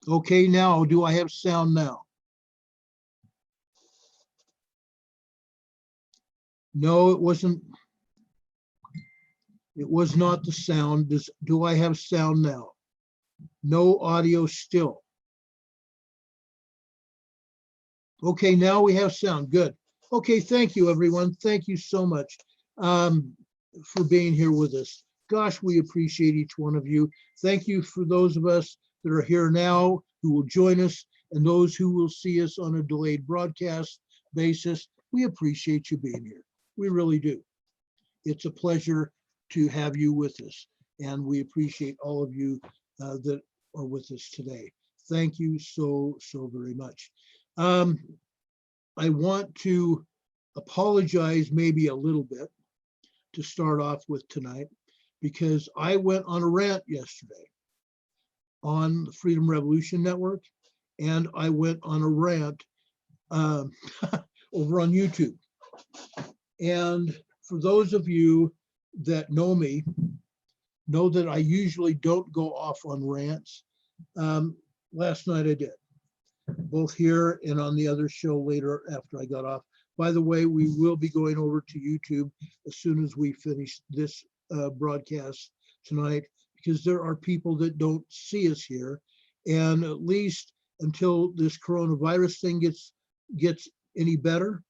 Okay, now do I have sound now? No, it wasn't. It was not the sound. Do I have sound now? No audio still. Okay, now we have sound. Good. Okay, thank you, everyone. Thank you so much for being here with us. Gosh, we appreciate each one of you. Thank you for those of us that are here now who will join us and those who will see us on a delayed broadcast basis. We appreciate you being here. We really do. It's a pleasure to have you with us, and we appreciate all of you that are with us today. Thank you so very much. I want to apologize maybe a little bit to start off with tonight, because I went on a rant yesterday on the Freedom Revolution Network, and I went on a rant over on YouTube. And for those of you that know me, know that I usually don't go off on rants. Last night I did, both here and on the other show later after I got off. By the way, we will be going over to YouTube as soon as we finish this broadcast tonight, because there are people that don't see us here. And at least until this coronavirus thing gets any better,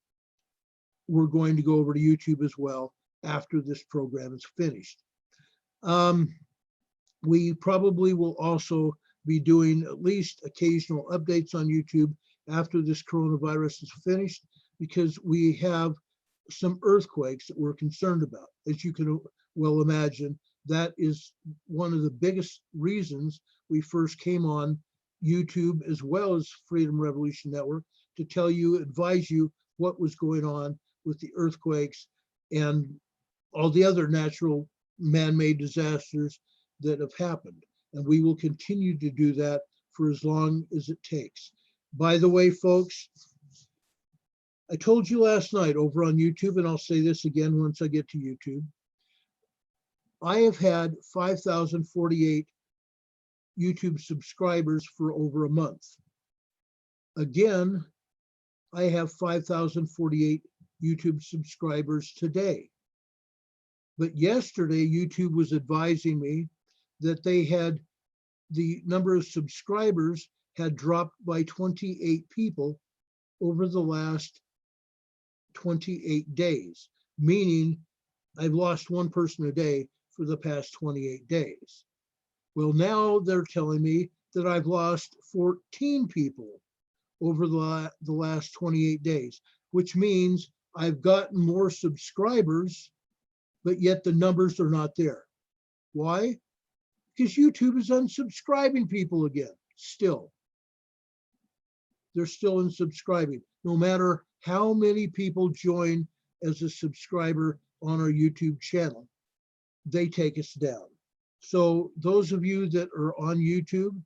we're going to go over to YouTube as well after this program is finished. We probably will also be doing at least occasional updates on YouTube after this coronavirus is finished, because we have some earthquakes that we're concerned about. As you can well imagine, that is one of the biggest reasons we first came on YouTube as well as Freedom Revolution Network, to tell you, advise you what was going on with the earthquakes and all the other natural man-made disasters that have happened. And we will continue to do that for as long as it takes. By the way, folks, I told you last night over on YouTube, and I'll say this again once I get to YouTube, I have had 5,048 YouTube subscribers for over a month. Again, I have 5,048 YouTube subscribers today. But yesterday, YouTube was advising me that they had, the number of subscribers had dropped by 28 people over the last 28 days, meaning I've lost one person a day for the past 28 days. Well, now they're telling me that I've lost 14 people over the last 28 days, which means I've gotten more subscribers, but yet the numbers are not there. Why? Because YouTube is unsubscribing people again, still. They're still unsubscribing. No matter how many people join as a subscriber on our YouTube channel, they take us down. So those of you that are on YouTube,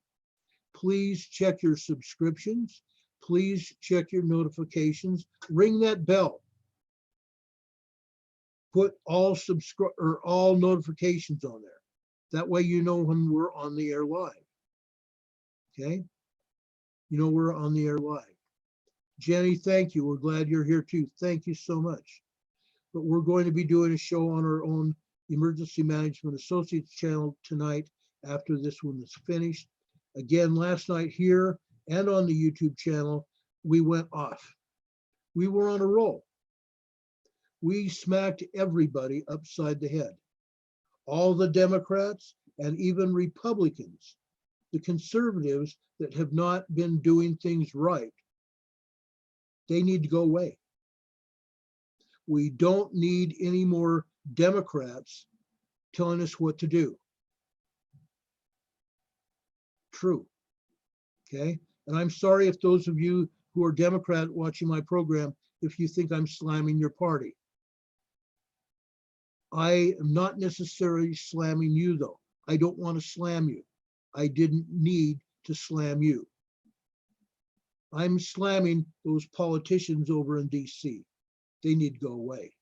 please check your subscriptions. Please check your notifications. Ring that bell. Put all notifications on there. That way you know when we're on the air live. Okay? You know we're on the air live. Jenny, thank you. We're glad you're here too. Thank you so much. But we're going to be doing a show on our own Emergency Management Associates channel tonight after this one is finished. Again, last night here and on the YouTube channel, we went off. We were on a roll. We smacked everybody upside the head. All the Democrats and even Republicans, the conservatives that have not been doing things right, they need to go away. We don't need any more Democrats telling us what to do. True. Okay. And I'm sorry if those of you who are Democrat watching my program, if you think I'm slamming your party. I am not necessarily slamming you though. I don't want to slam you. I didn't need to slam you. I'm slamming those politicians over in DC. They need to go away.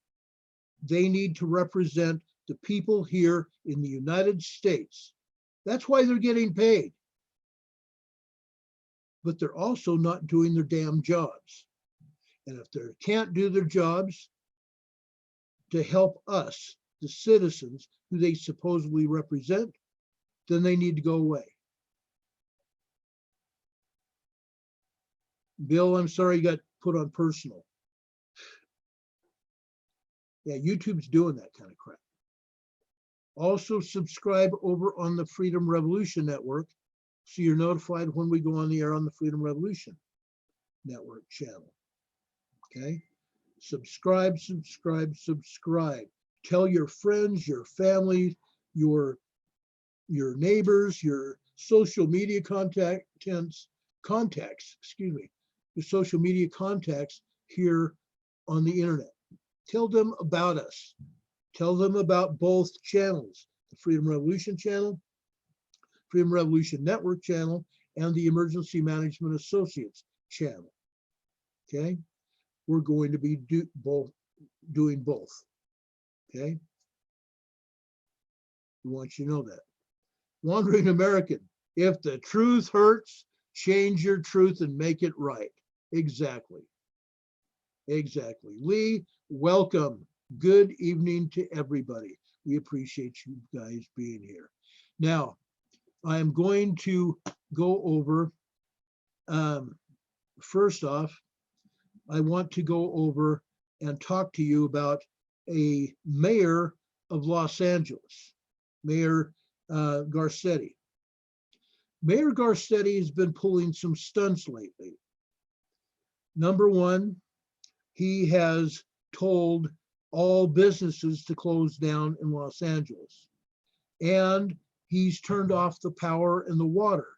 They need to represent the people here in the United States. That's why they're getting paid. but they're also not doing their damn jobs. And if they can't do their jobs to help us, the citizens who they supposedly represent, then they need to go away. Bill, I'm sorry you got put on personal. Yeah, YouTube's doing that kind of crap. Also subscribe over on the Freedom Revolution Network so you're notified when we go on the air on the Freedom Revolution Network channel. Okay? Subscribe. Tell your friends, your family, your neighbors, your social media contacts, your social media contacts here on the internet. Tell them about us. Tell them about both channels, the Freedom Revolution channel, Freedom Revolution Network channel, and the Emergency Management Associates channel. Okay? We're going to be doing both. Okay? We want you to know that. Wandering American, if the truth hurts, change your truth and make it right. Exactly. Exactly. Lee, welcome. Good evening to everybody. We appreciate you guys being here. Now, I'm going to go over, first off, I want to go over and talk to you about a mayor of Los Angeles, Mayor Garcetti. Mayor Garcetti has been pulling some stunts lately. Number one, he has told all businesses to close down in Los Angeles. And he's turned off the power and the water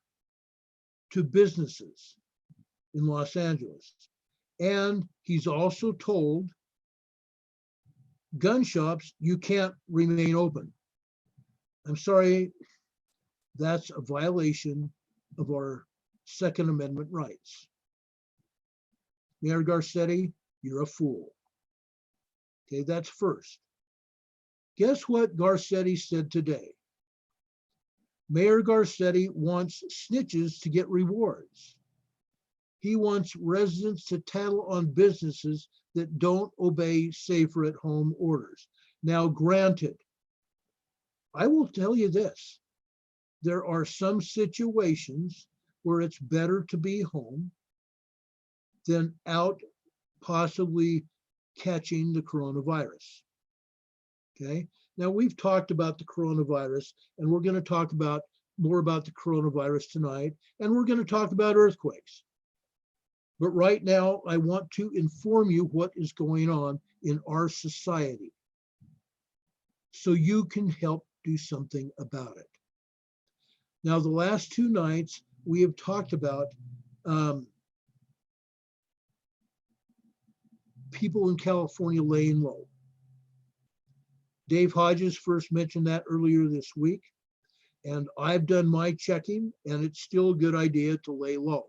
to businesses in Los Angeles. And he's also told gun shops, you can't remain open. I'm sorry, that's a violation of our Second Amendment rights. Mayor Garcetti, you're a fool. Okay, that's first. Guess what Garcetti said today? Mayor Garcetti wants snitches to get rewards. He wants residents to tattle on businesses that don't obey safer at home orders. Now, granted, I will tell you this, there are some situations where it's better to be home than out possibly catching the coronavirus. Okay. Now we've talked about the coronavirus, and we're going to talk about more about the coronavirus tonight, and we're going to talk about earthquakes. But right now, I want to inform you what is going on in our society so you can help do something about it. Now, the last two nights, we have talked about people in California laying low. Dave Hodges first mentioned that earlier this week, and I've done my checking, and it's still a good idea to lay low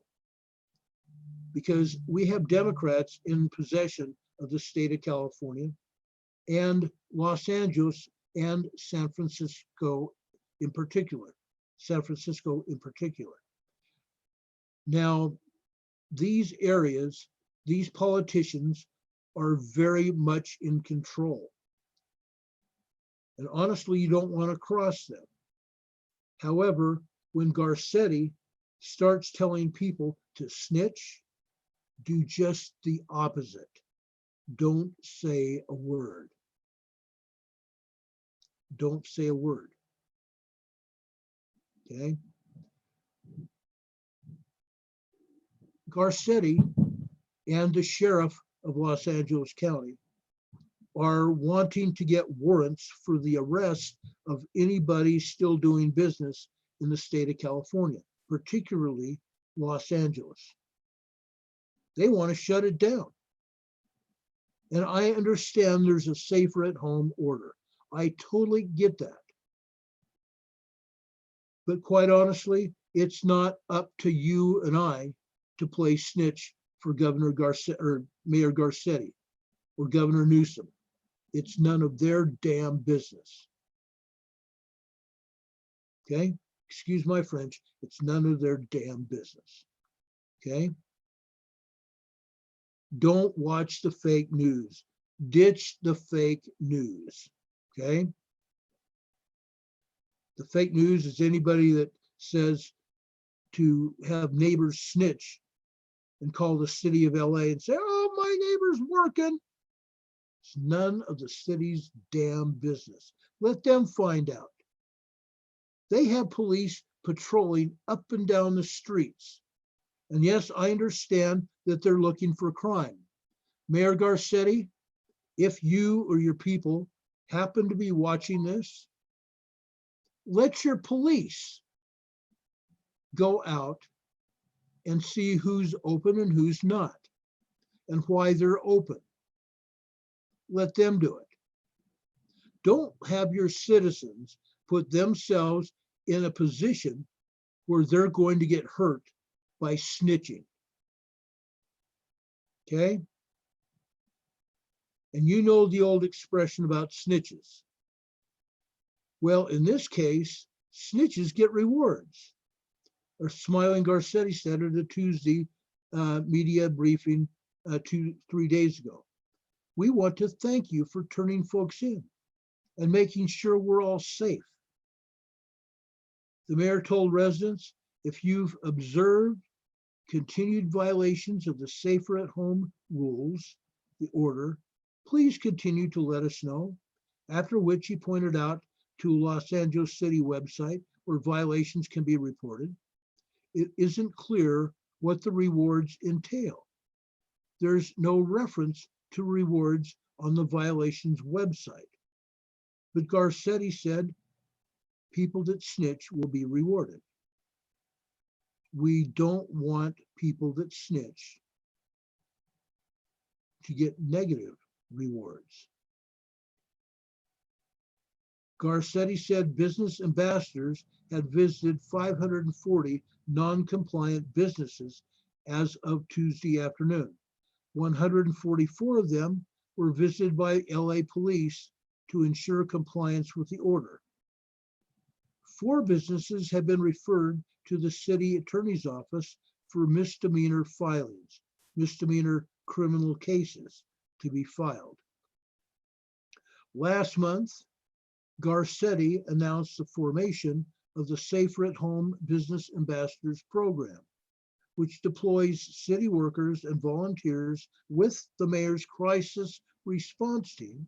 because we have Democrats in possession of the state of California and Los Angeles and San Francisco in particular. Now, these areas, these politicians are very much in control. And honestly, you don't want to cross them. However, when Garcetti starts telling people to snitch, do just the opposite. Don't say a word. Don't say a word. Okay? Garcetti and the sheriff of Los Angeles County are wanting to get warrants for the arrest of anybody still doing business in the state of California, particularly Los Angeles. They want to shut it down. And I understand there's a safer at home order. I totally get that. But quite honestly, it's not up to you and I to play snitch for Governor Garcetti or Mayor Garcetti or Governor Newsom. It's none of their damn business. Okay? Excuse my French. It's none of their damn business. okay? Don't watch the fake news. Ditch the fake news, okay? The fake news is anybody that says to have neighbors snitch and call the city of LA and say, oh, my neighbor's working. It's none of the city's damn business. Let them find out. They have police patrolling up and down the streets. And yes, I understand that they're looking for crime. Mayor Garcetti, if you or your people happen to be watching this, let your police go out and see who's open and who's not, and why they're open. Let them do it. Don't have your citizens put themselves in a position where they're going to get hurt by snitching. Okay? And you know the old expression about snitches. Well, in this case, snitches get rewards. Or Smiling Garcetti said at a Tuesday media briefing 3 days ago. We want to thank you for turning folks in and making sure we're all safe. The mayor told residents, if you've observed continued violations of the safer at home rules, the order, please continue to let us know. After which he pointed out to a Los Angeles City website where violations can be reported. It isn't clear what the rewards entail. There's no reference to rewards on the violations website. But Garcetti said people that snitch will be rewarded. We don't want people that snitch to get negative rewards. Garcetti said business ambassadors had visited 540 non-compliant businesses as of Tuesday afternoon. 144 of them were visited by LA police to ensure compliance with the order. 4 businesses have been referred to the city attorney's office for misdemeanor filings, misdemeanor criminal cases to be filed. Last month, Garcetti announced the formation of the Safer at Home Business Ambassadors Program, which deploys city workers and volunteers with the mayor's crisis response team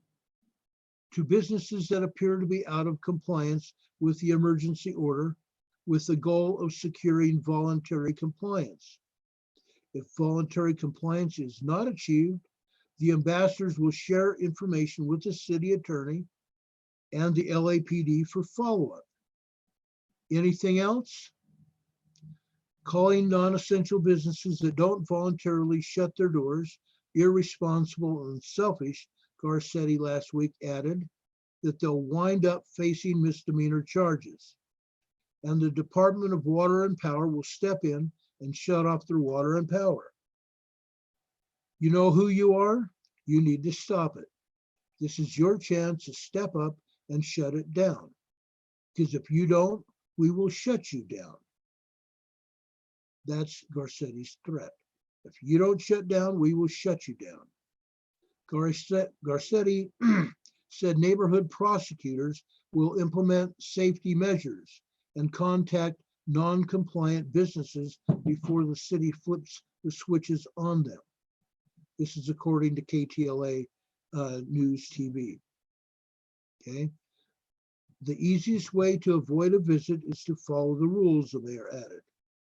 to businesses that appear to be out of compliance with the emergency order, with the goal of securing voluntary compliance. If voluntary compliance is not achieved, the ambassadors will share information with the city attorney and the LAPD for follow-up. Anything else? Calling non-essential businesses that don't voluntarily shut their doors irresponsible and selfish, Garcetti last week added that they'll wind up facing misdemeanor charges. And the Department of Water and Power will step in and shut off their water and power. You know who you are? You need to stop it. This is your chance to step up and shut it down. Because if you don't, we will shut you down. That's Garcetti's threat. If you don't shut down, we will shut you down. Garcetti said neighborhood prosecutors will implement safety measures and contact non-compliant businesses before the city flips the switches on them. This is according to KTLA News TV. Okay. The easiest way to avoid a visit is to follow the rules, the mayor added,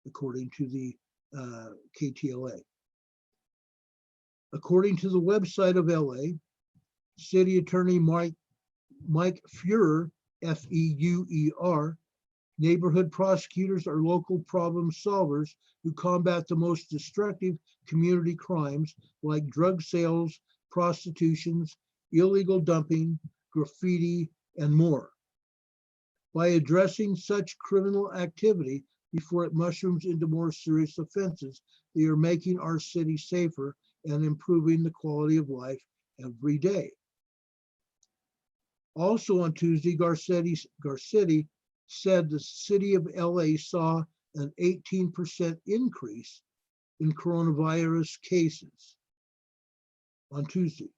according to the KTLA. According to the website of LA, City Attorney Mike Feuer, F-E-U-E-R, neighborhood prosecutors are local problem solvers who combat the most destructive community crimes like drug sales, prostitutions, illegal dumping, graffiti, and more. By addressing such criminal activity before it mushrooms into more serious offenses, they are making our city safer and improving the quality of life every day. Also on Tuesday, Garcetti said the city of LA saw an 18% increase in coronavirus cases on Tuesday.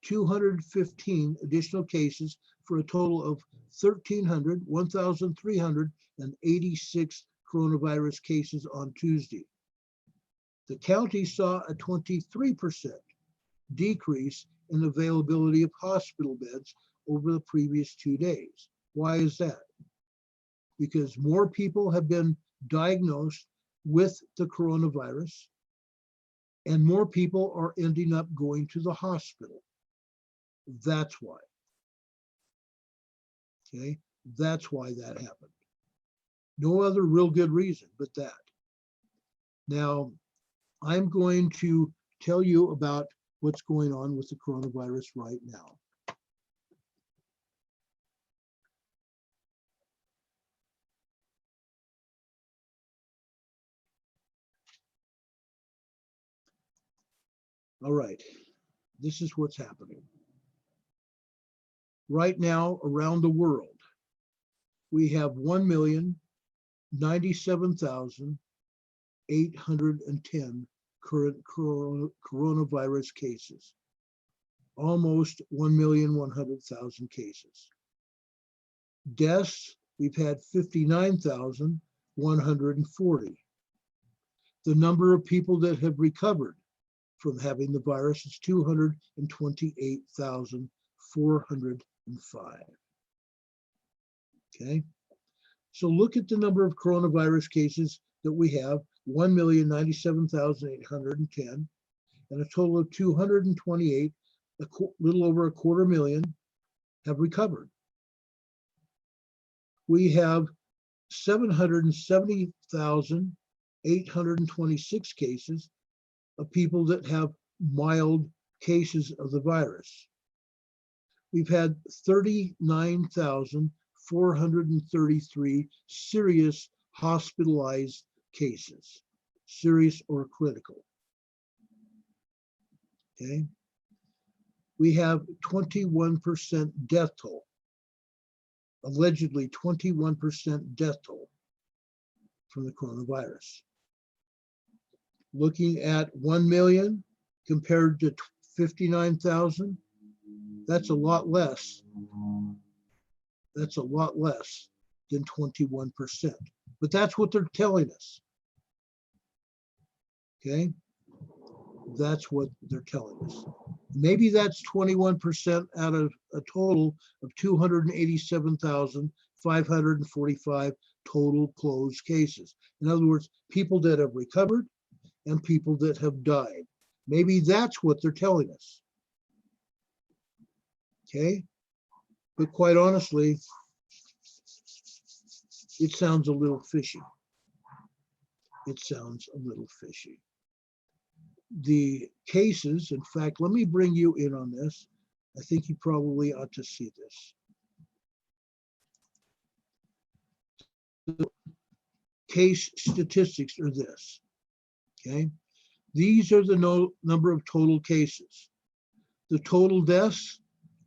215 additional cases for a total of 1,386 coronavirus cases on Tuesday. The county saw a 23% decrease in availability of hospital beds over the previous 2 days. Why is that? Because more people have been diagnosed with the coronavirus and more people are ending up going to the hospital. That's why. Okay, that's why that happened. No other real good reason but that. Now, I'm going to tell you about what's going on with the coronavirus right now. All right, this is what's happening. Right now, around the world, we have 1,097,810 current coronavirus cases, almost 1,100,000 cases. Deaths, we've had 59,140. The number of people that have recovered from having the virus is 228,405. Okay, so look at the number of coronavirus cases that we have, 1,097,810, and a total of 228, a little over 250,000 have recovered. We have 770,826 cases of people that have mild cases of the virus. We've had 39,433 serious hospitalized cases, serious or critical. Okay. We have 21% death toll, allegedly 21% death toll from the coronavirus. Looking at 1 million compared to 59,000, that's a lot less. That's a lot less than 21%. But that's what they're telling us. Okay? That's what they're telling us. Maybe that's 21% out of a total of 287,545 total closed cases. In other words, people that have recovered and people that have died. Maybe that's what they're telling us. Okay? But quite honestly, it sounds a little fishy. It sounds a little fishy. The cases, in fact, let me bring you in on this. I think you probably ought to see this. The case statistics are this, okay? These are the number of total cases. The total deaths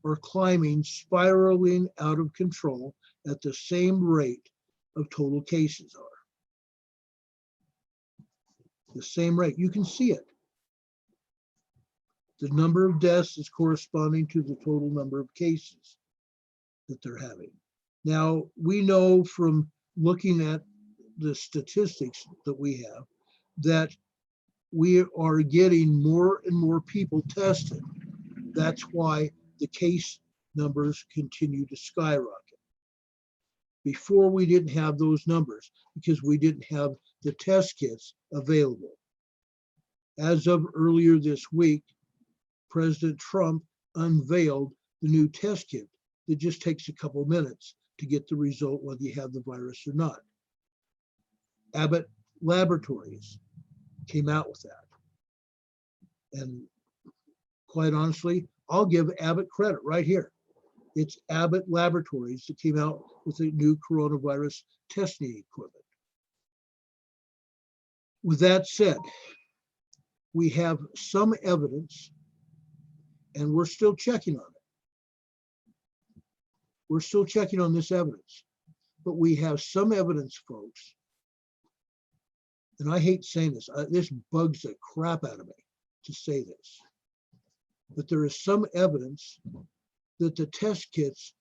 are climbing, spiraling out of control at the same rate of total cases are. The same rate, you can see it. The number of deaths is corresponding to the total number of cases that they're having. Now, we know from looking at the statistics that we have that we are getting more and more people tested. That's why the case numbers continue to skyrocket. Before, we didn't have those numbers because we didn't have the test kits available. As of earlier this week, President Trump unveiled the new test kit that just takes a couple minutes to get the result whether you have the virus or not. Abbott Laboratories came out with that. And quite honestly, I'll give Abbott credit right here. It's Abbott Laboratories that came out with a new coronavirus testing equipment. With that said, we have some evidence, and we're still checking on it. We're still checking on this evidence, but we have some evidence, folks, and I hate saying this, this bugs the crap out of me to say this, but there is some evidence that the test kits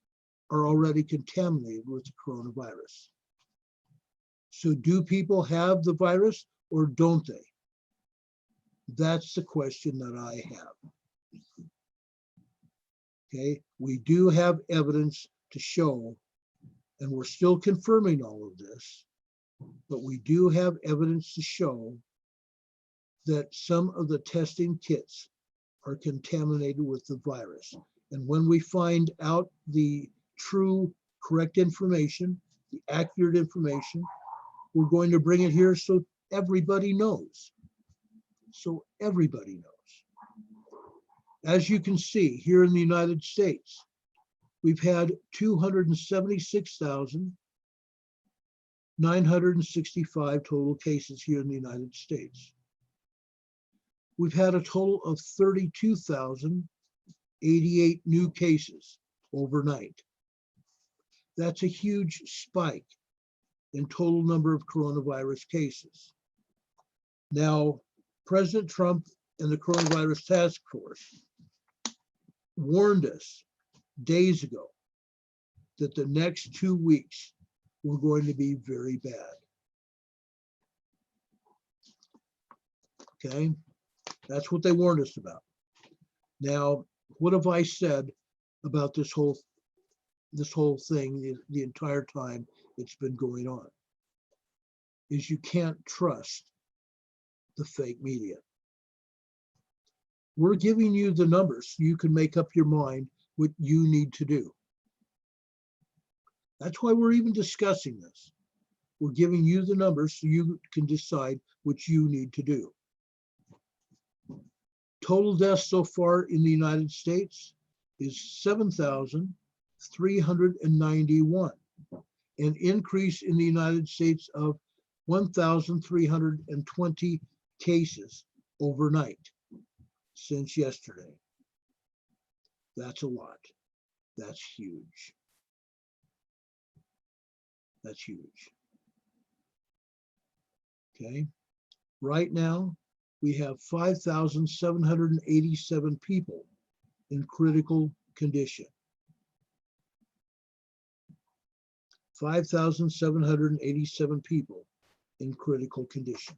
are already contaminated with the coronavirus. So do people have the virus or don't they? That's the question that I have. Okay, we do have evidence to show, and we're still confirming all of this, but we do have evidence to show that some of the testing kits are contaminated with the virus. And when we find out the true, correct information, the accurate information, we're going to bring it here so everybody knows. So everybody knows. As you can see, here in the United States, we've had 276,965 total cases here in the United States. We've had a total of 32,088 new cases overnight. That's a huge spike in total number of coronavirus cases. Now, President Trump and the Coronavirus Task Force warned us days ago that the next 2 weeks were going to be very bad. Okay, that's what they warned us about. Now, what have I said about this whole thing the entire time it's been going on? Is you can't trust the fake media. We're giving you the numbers so you can make up your mind what you need to do. That's why we're even discussing this. We're giving you the numbers so you can decide what you need to do. Total deaths so far in the United States is 7,391, an increase in the United States of 1,320 cases overnight since yesterday. That's a lot. That's huge. That's huge. Okay. Right now, we have 5,787 people in critical condition. 5,787 people in critical condition.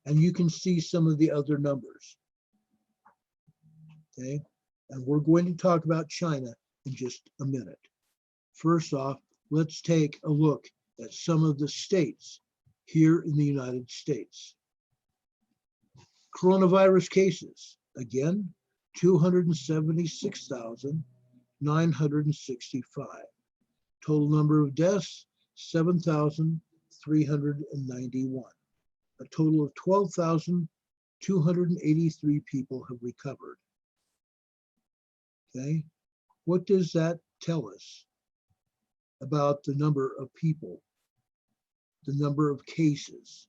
And you can see some of the other numbers. Okay, and we're going to talk about China in just a minute. First off, let's take a look at some of the states here in the United States. Coronavirus cases, again, 276,965. Total number of deaths, 7,391. A total of 12,283 people have recovered. Okay, what does that tell us about the number of people, the number of cases?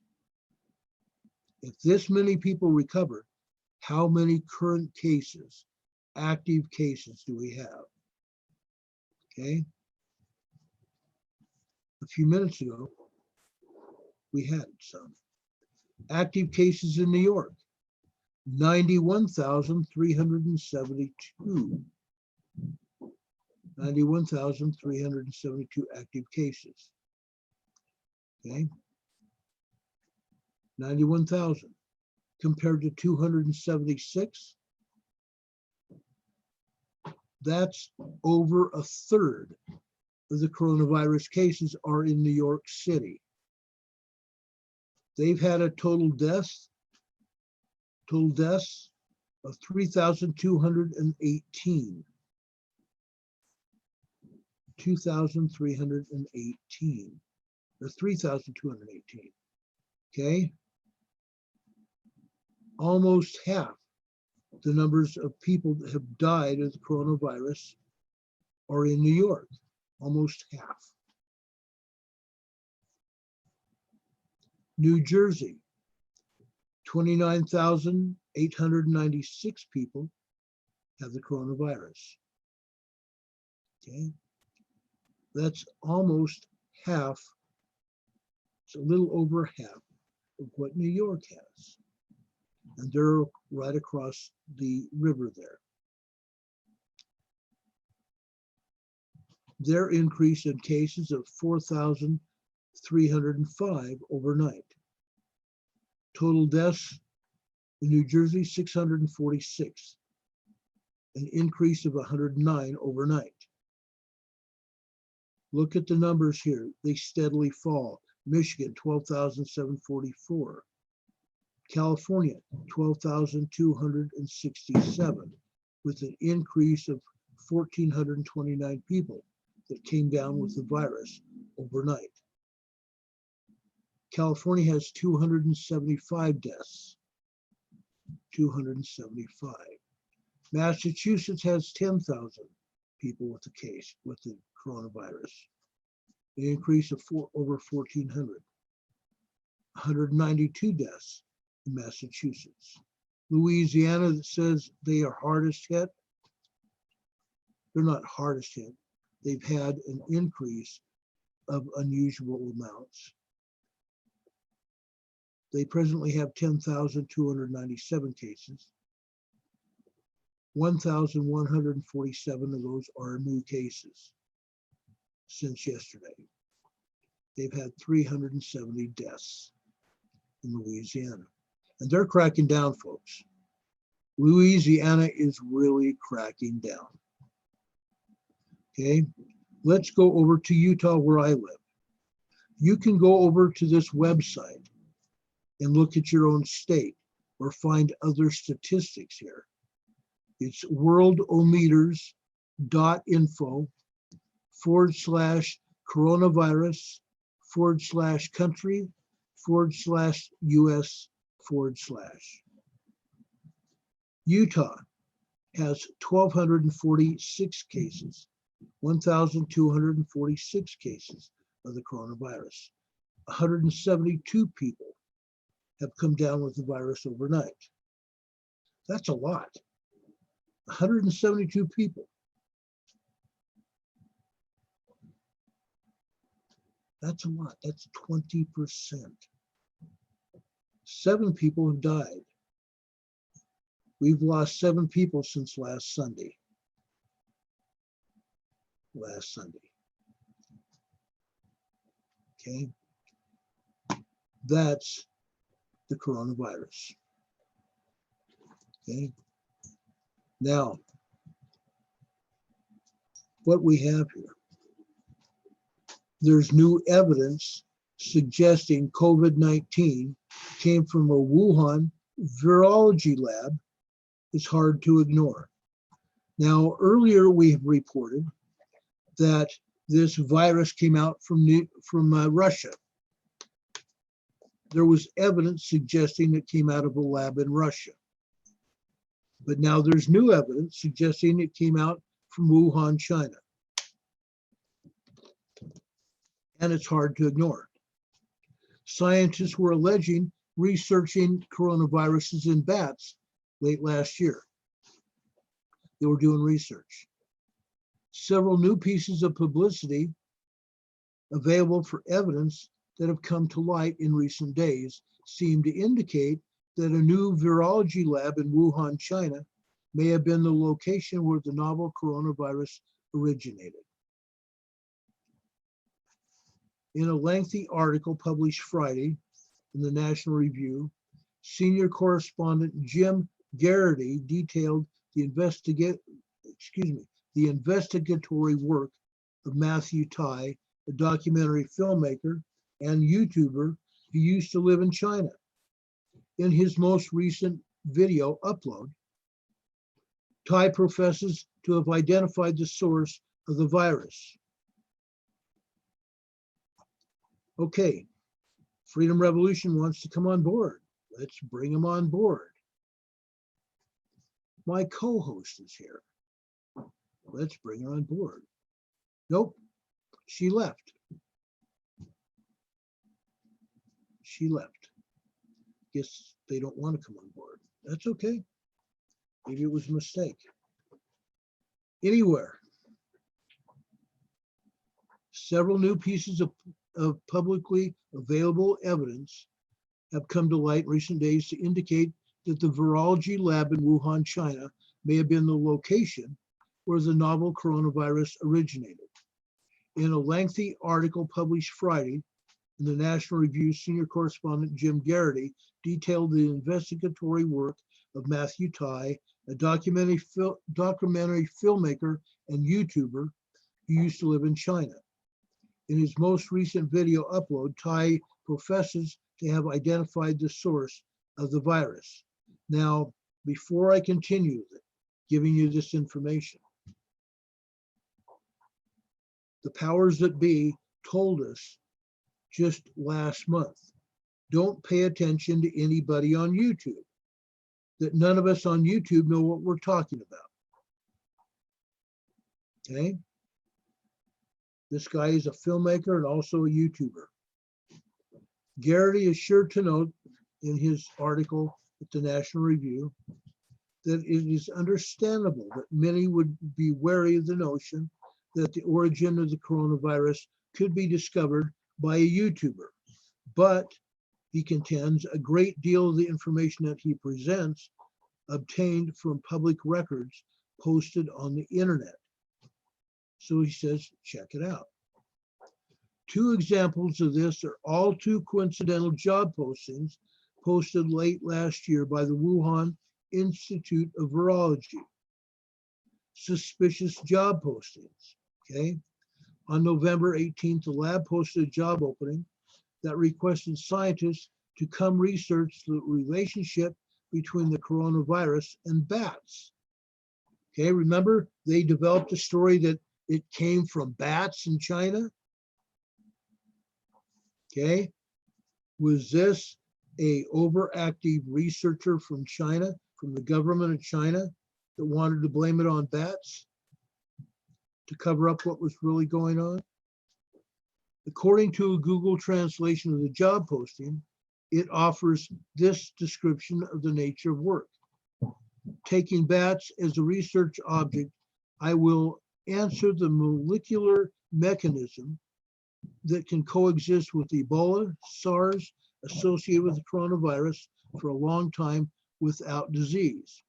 If this many people recovered, how many current cases, active cases do we have? Okay, a few minutes ago, we had some. Active cases in New York, 91,372. 91,372 active cases. Okay, 91,000 compared to 276. That's over a third of the coronavirus cases are in New York City. They've had a total deaths of 3,218. 2,318 or 3,218. Okay, almost half the numbers of people that have died of the coronavirus are in New York, almost half. New Jersey, 29,896 people have the coronavirus. Okay, that's almost half, it's a little over half of what New York has. And they're right across the river there. Their increase in cases of 4,305 overnight. Total deaths in New Jersey, 646, an increase of 109 overnight. Look at the numbers here. They steadily fall. Michigan, 12,744. California, 12,267, with an increase of 1,429 people that came down with the virus overnight. California has 275 deaths. 275. Massachusetts has 10,000 people with the case, with the coronavirus. An increase of over 1,400. 192 deaths in Massachusetts. Louisiana, that says they are hardest hit. They're not hardest hit. They've had an increase of unusual amounts. They presently have 10,297 cases. 1,147 of those are new cases since yesterday. They've had 370 deaths in Louisiana. And they're cracking down, folks. Louisiana is really cracking down. Okay, let's go over to Utah, where I live. You can go over to this website and look at your own state or find other statistics here. It's worldometers.info/coronavirus/country/US/. Utah has 1,246 cases, 1,246 cases of the coronavirus. 172 people have come down with the virus overnight. That's a lot. 172 people. That's a lot. That's 20%. 7 people have died. We've lost 7 people since last Sunday. Okay. That's the coronavirus. Okay. Now, what we have here, there's new evidence suggesting COVID-19 came from a Wuhan virology lab. It's hard to ignore. Now, earlier we have reported that this virus came out from Russia. There was evidence suggesting it came out of a lab in Russia. But now there's new evidence suggesting it came out from Wuhan, China. And it's hard to ignore. Scientists were alleging researching coronaviruses in bats late last year. They were doing research. Several new pieces of publicity available for evidence that have come to light in recent days seem to indicate that a new virology lab in Wuhan, China, may have been the location where the novel coronavirus originated. In a lengthy article published Friday in the National Review, senior correspondent Jim Garrity detailed the investigatory work of Matthew Tai, a documentary filmmaker and YouTuber who used to live in China. In his most recent video upload, Tai professes to have identified the source of the virus. Okay, Freedom Revolution wants to come on board. Let's bring him on board. My co-host is here. Let's bring her on board. Nope, she left. She left. Guess they don't want to come on board. That's okay. Maybe it was a mistake. Anywhere. Several new pieces of publicly available evidence have come to light in recent days to indicate that the virology lab in Wuhan, China, may have been the location where the novel coronavirus originated. In a lengthy article published Friday in the National Review, senior correspondent Jim Garrity detailed the investigatory work of Matthew Tai, a documentary filmmaker and YouTuber who used to live in China. In his most recent video upload, Tai professes to have identified the source of the virus. Now, before I continue with it, giving you this information, the powers that be told us just last month, don't pay attention to anybody on YouTube, that none of us on YouTube know what we're talking about. Okay? This guy is a filmmaker and also a YouTuber. Garrity is sure to note in his article at the National Review that it is understandable that many would be wary of the notion that the origin of the coronavirus could be discovered by a YouTuber. But he contends a great deal of the information that he presents obtained from public records posted on the internet. So he says, check it out. Two examples of this are all too coincidental job postings posted late last year by the Wuhan Institute of Virology. Suspicious job postings, okay? On November 18th, the lab posted a job opening that requested scientists to come research the relationship between the coronavirus and bats. Okay, remember they developed a story that it came from bats in China? Okay, was this a overactive researcher from China, from the government of China, that wanted to blame it on bats to cover up what was really going on? According to a Google translation of the job posting, it offers this description of the nature of work. Taking bats as a research object, I will answer the molecular mechanism that can coexist with Ebola, SARS, associated with the coronavirus for a long time without disease,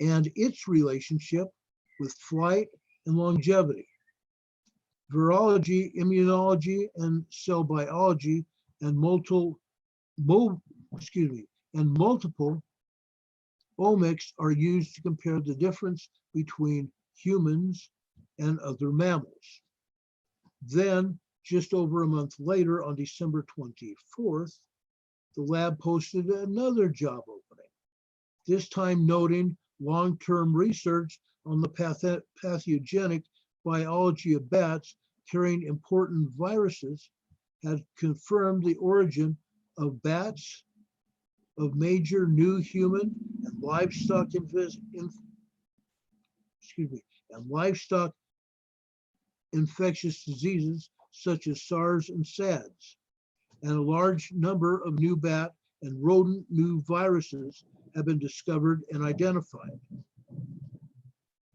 and its relationship with flight and longevity. Virology, immunology, and cell biology, and multiple omics are used to compare the difference between humans and other mammals. Then, just over a month later, on December 24th, the lab posted another job opening, this time noting long-term research on the pathogenic biology of bats carrying important viruses had confirmed the origin of bats of major new human and livestock infectious diseases such as SARS and SADS, and a large number of new bat and rodent new viruses have been discovered and identified.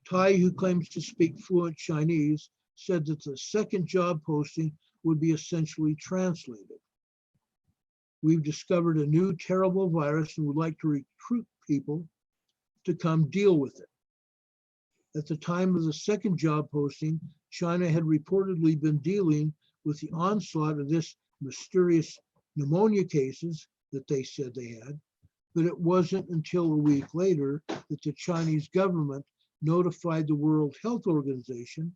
Tai, who claims to speak fluent Chinese, said that the second job posting would be essentially translated. We've discovered a new terrible virus and would like to recruit people to come deal with it. At the time of the second job posting, China had reportedly been dealing with the onslaught of this mysterious pneumonia cases that they said they had, but it wasn't until a week later that the Chinese government notified the World Health Organization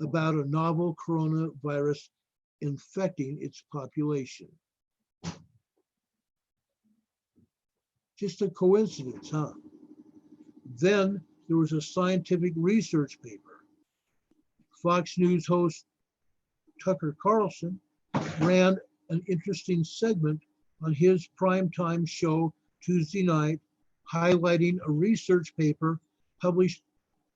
about a novel coronavirus infecting its population. Just a coincidence, huh? Then there was a scientific research paper. Fox News host Tucker Carlson ran an interesting segment on his primetime show Tuesday night, highlighting a research paper published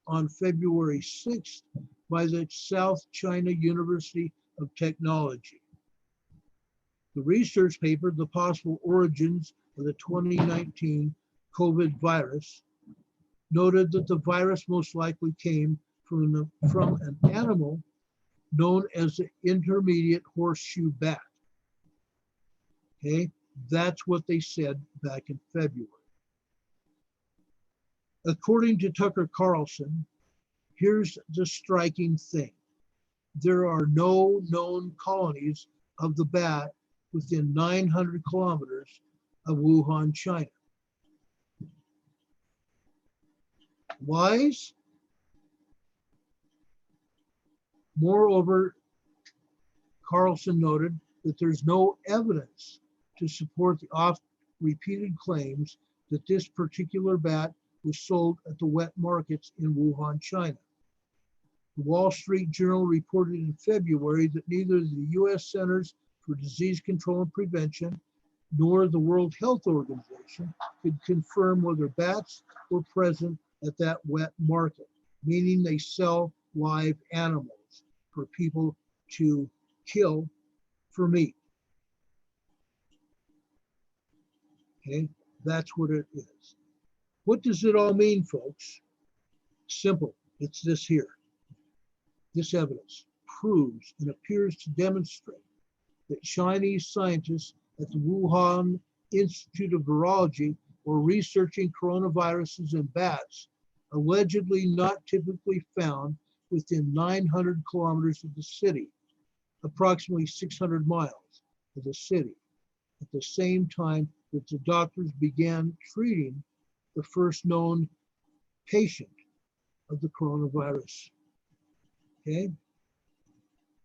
on February 6th by the South China University of Technology. The research paper, The Possible Origins of the 2019 COVID virus, noted that the virus most likely came from an animal known as the intermediate horseshoe bat. Okay, that's what they said back in February. According to Tucker Carlson, here's the striking thing. There are no known colonies of the bat within 900 kilometers of Wuhan, China. Wise? Moreover, Carlson noted that there's no evidence to support the oft-repeated claims that this particular bat was sold at the wet markets in Wuhan, China. The Wall Street Journal reported in February that neither the U.S. Centers for Disease Control and Prevention nor the World Health Organization could confirm whether bats were present at that wet market, meaning they sell live animals for people to kill for meat. Okay, that's what it is. What does it all mean, folks? Simple. It's this here. This evidence proves and appears to demonstrate that Chinese scientists at the Wuhan Institute of Virology were researching coronaviruses in bats, allegedly not typically found within 900 kilometers of the city, approximately 600 miles of the city, at the same time that the doctors began treating the first known patient of the coronavirus. Okay?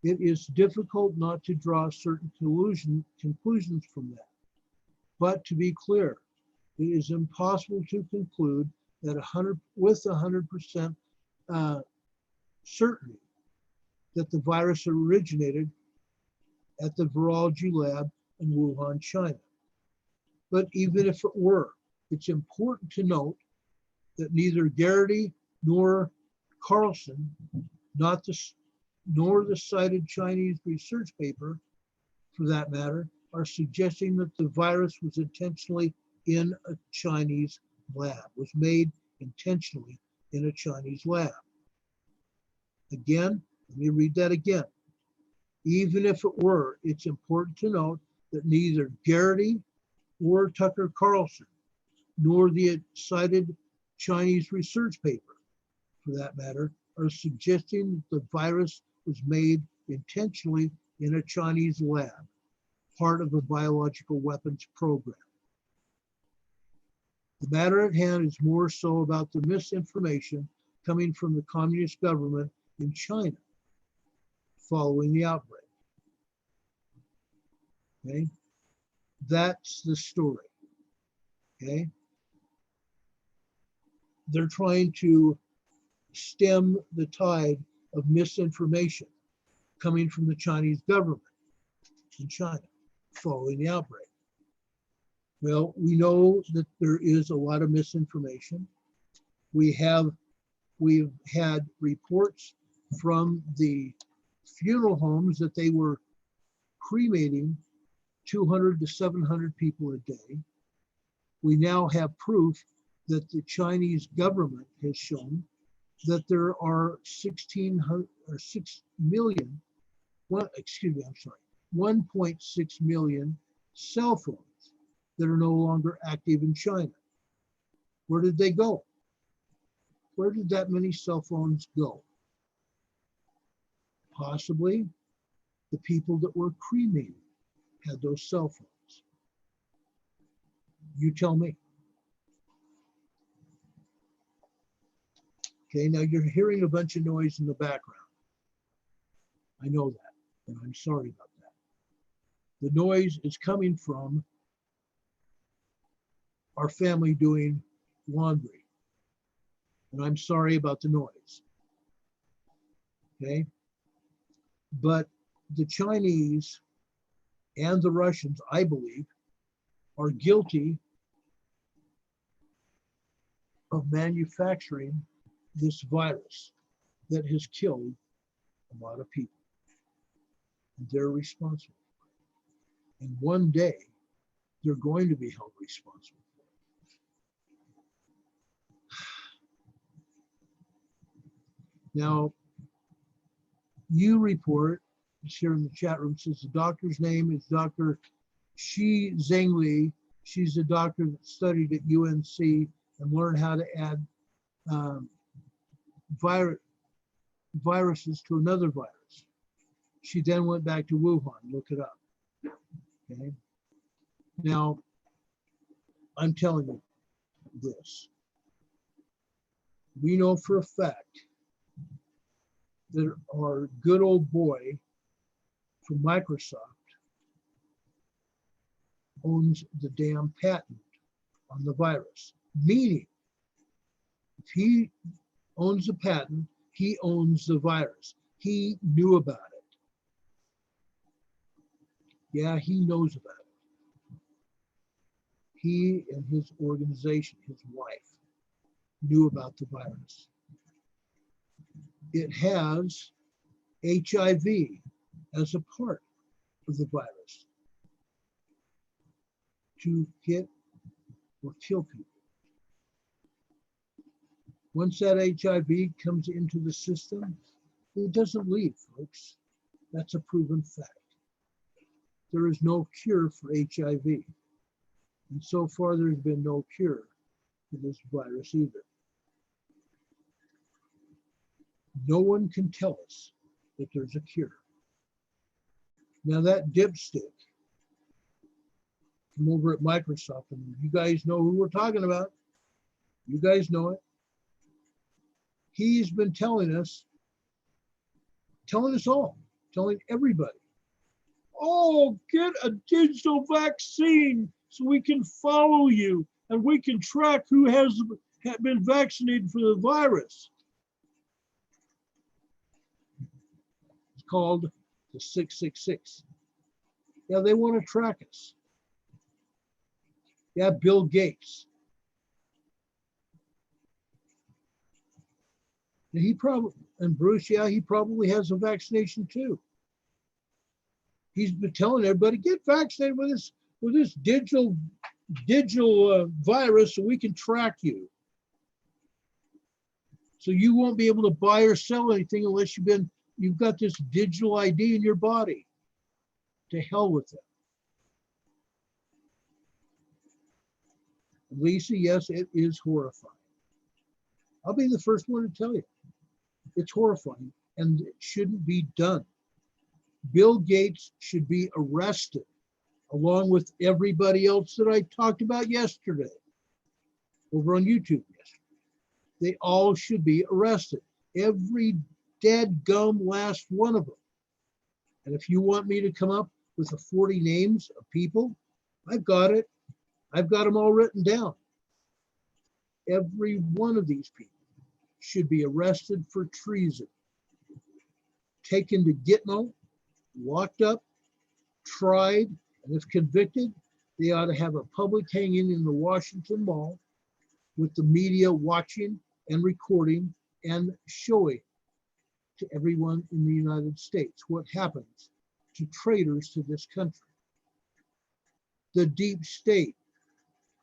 It is difficult not to draw certain conclusions from that. But to be clear, it is impossible to conclude that 100% certainty that the virus originated at the virology lab in Wuhan, China. But even if it were, it's important to note that neither Garrity nor Carlson, nor the cited Chinese research paper, for that matter, are suggesting that the virus was intentionally in a Chinese lab, was made intentionally in a Chinese lab. Again, let me read that again. Even if it were, it's important to note that neither Garrity or Tucker Carlson, nor the cited Chinese research paper, for that matter, are suggesting that the virus was made intentionally in a Chinese lab, part of a biological weapons program. The matter at hand is more so about the misinformation coming from the communist government in China following the outbreak. Okay? That's the story. Okay? They're trying to stem the tide of misinformation coming from the Chinese government in China following the outbreak. Well, we know that there is a lot of misinformation. We've had reports from the funeral homes that they were cremating 200 to 700 people a day. We now have proof that the Chinese government has shown that there are 1.6 million cell phones that are no longer active in China. Where did they go? Where did that many cell phones go? Possibly the people that were cremated had those cell phones. You tell me. Okay, now you're hearing a bunch of noise in the background. I know that, and I'm sorry about that. The noise is coming from our family doing laundry, and I'm sorry about the noise. Okay, but the Chinese and the Russians, I believe, are guilty of manufacturing this virus that has killed a lot of people. And they're responsible for it. And one day, they're going to be held responsible for it. Now, you report, it's here in the chat room, says the doctor's name is Dr. Shi Zhengli, she's a doctor that studied at UNC and learned how to add um, viruses to another virus. She then went back to Wuhan. Look it up. Okay. Now, I'm telling you this. We know for a fact that our good old boy from Microsoft owns the damn patent on the virus. Meaning, if he owns the patent, he owns the virus. He knew about it. Yeah, he knows about it. He and his organization, his wife, knew about the virus. It has HIV as a part of the virus to hit or kill people. Once that HIV comes into the system, it doesn't leave, folks. That's a proven fact. There is no cure for HIV. And so far, there's been no cure for this virus either. No one can tell us that there's a cure. Now that dipstick from over at Microsoft, and you guys know who we're talking about. You guys know it. He's been telling us all, telling everybody, oh, get a digital vaccine so we can follow you and we can track who has been vaccinated for the virus. It's called the 666. Yeah, they want to track us. Yeah, Bill Gates. And Bruce, yeah, he probably has a vaccination too. He's been telling everybody, get vaccinated with this digital virus so we can track you. So you won't be able to buy or sell anything unless you've got this digital ID in your body. To hell with it. Lisa, yes, it is horrifying. I'll be the first one to tell you. It's horrifying and it shouldn't be done. Bill Gates should be arrested along with everybody else that I talked about yesterday over on YouTube yesterday. They all should be arrested. Every dead gum last one of them. And if you want me to come up with the 40 names of people, I've got it. I've got them all written down. Every one of these people should be arrested for treason, taken to Gitmo, locked up, tried, and if convicted, they ought to have a public hanging in the Washington Mall with the media watching and recording and showing to everyone in the United States what happens to traitors to this country. The deep state,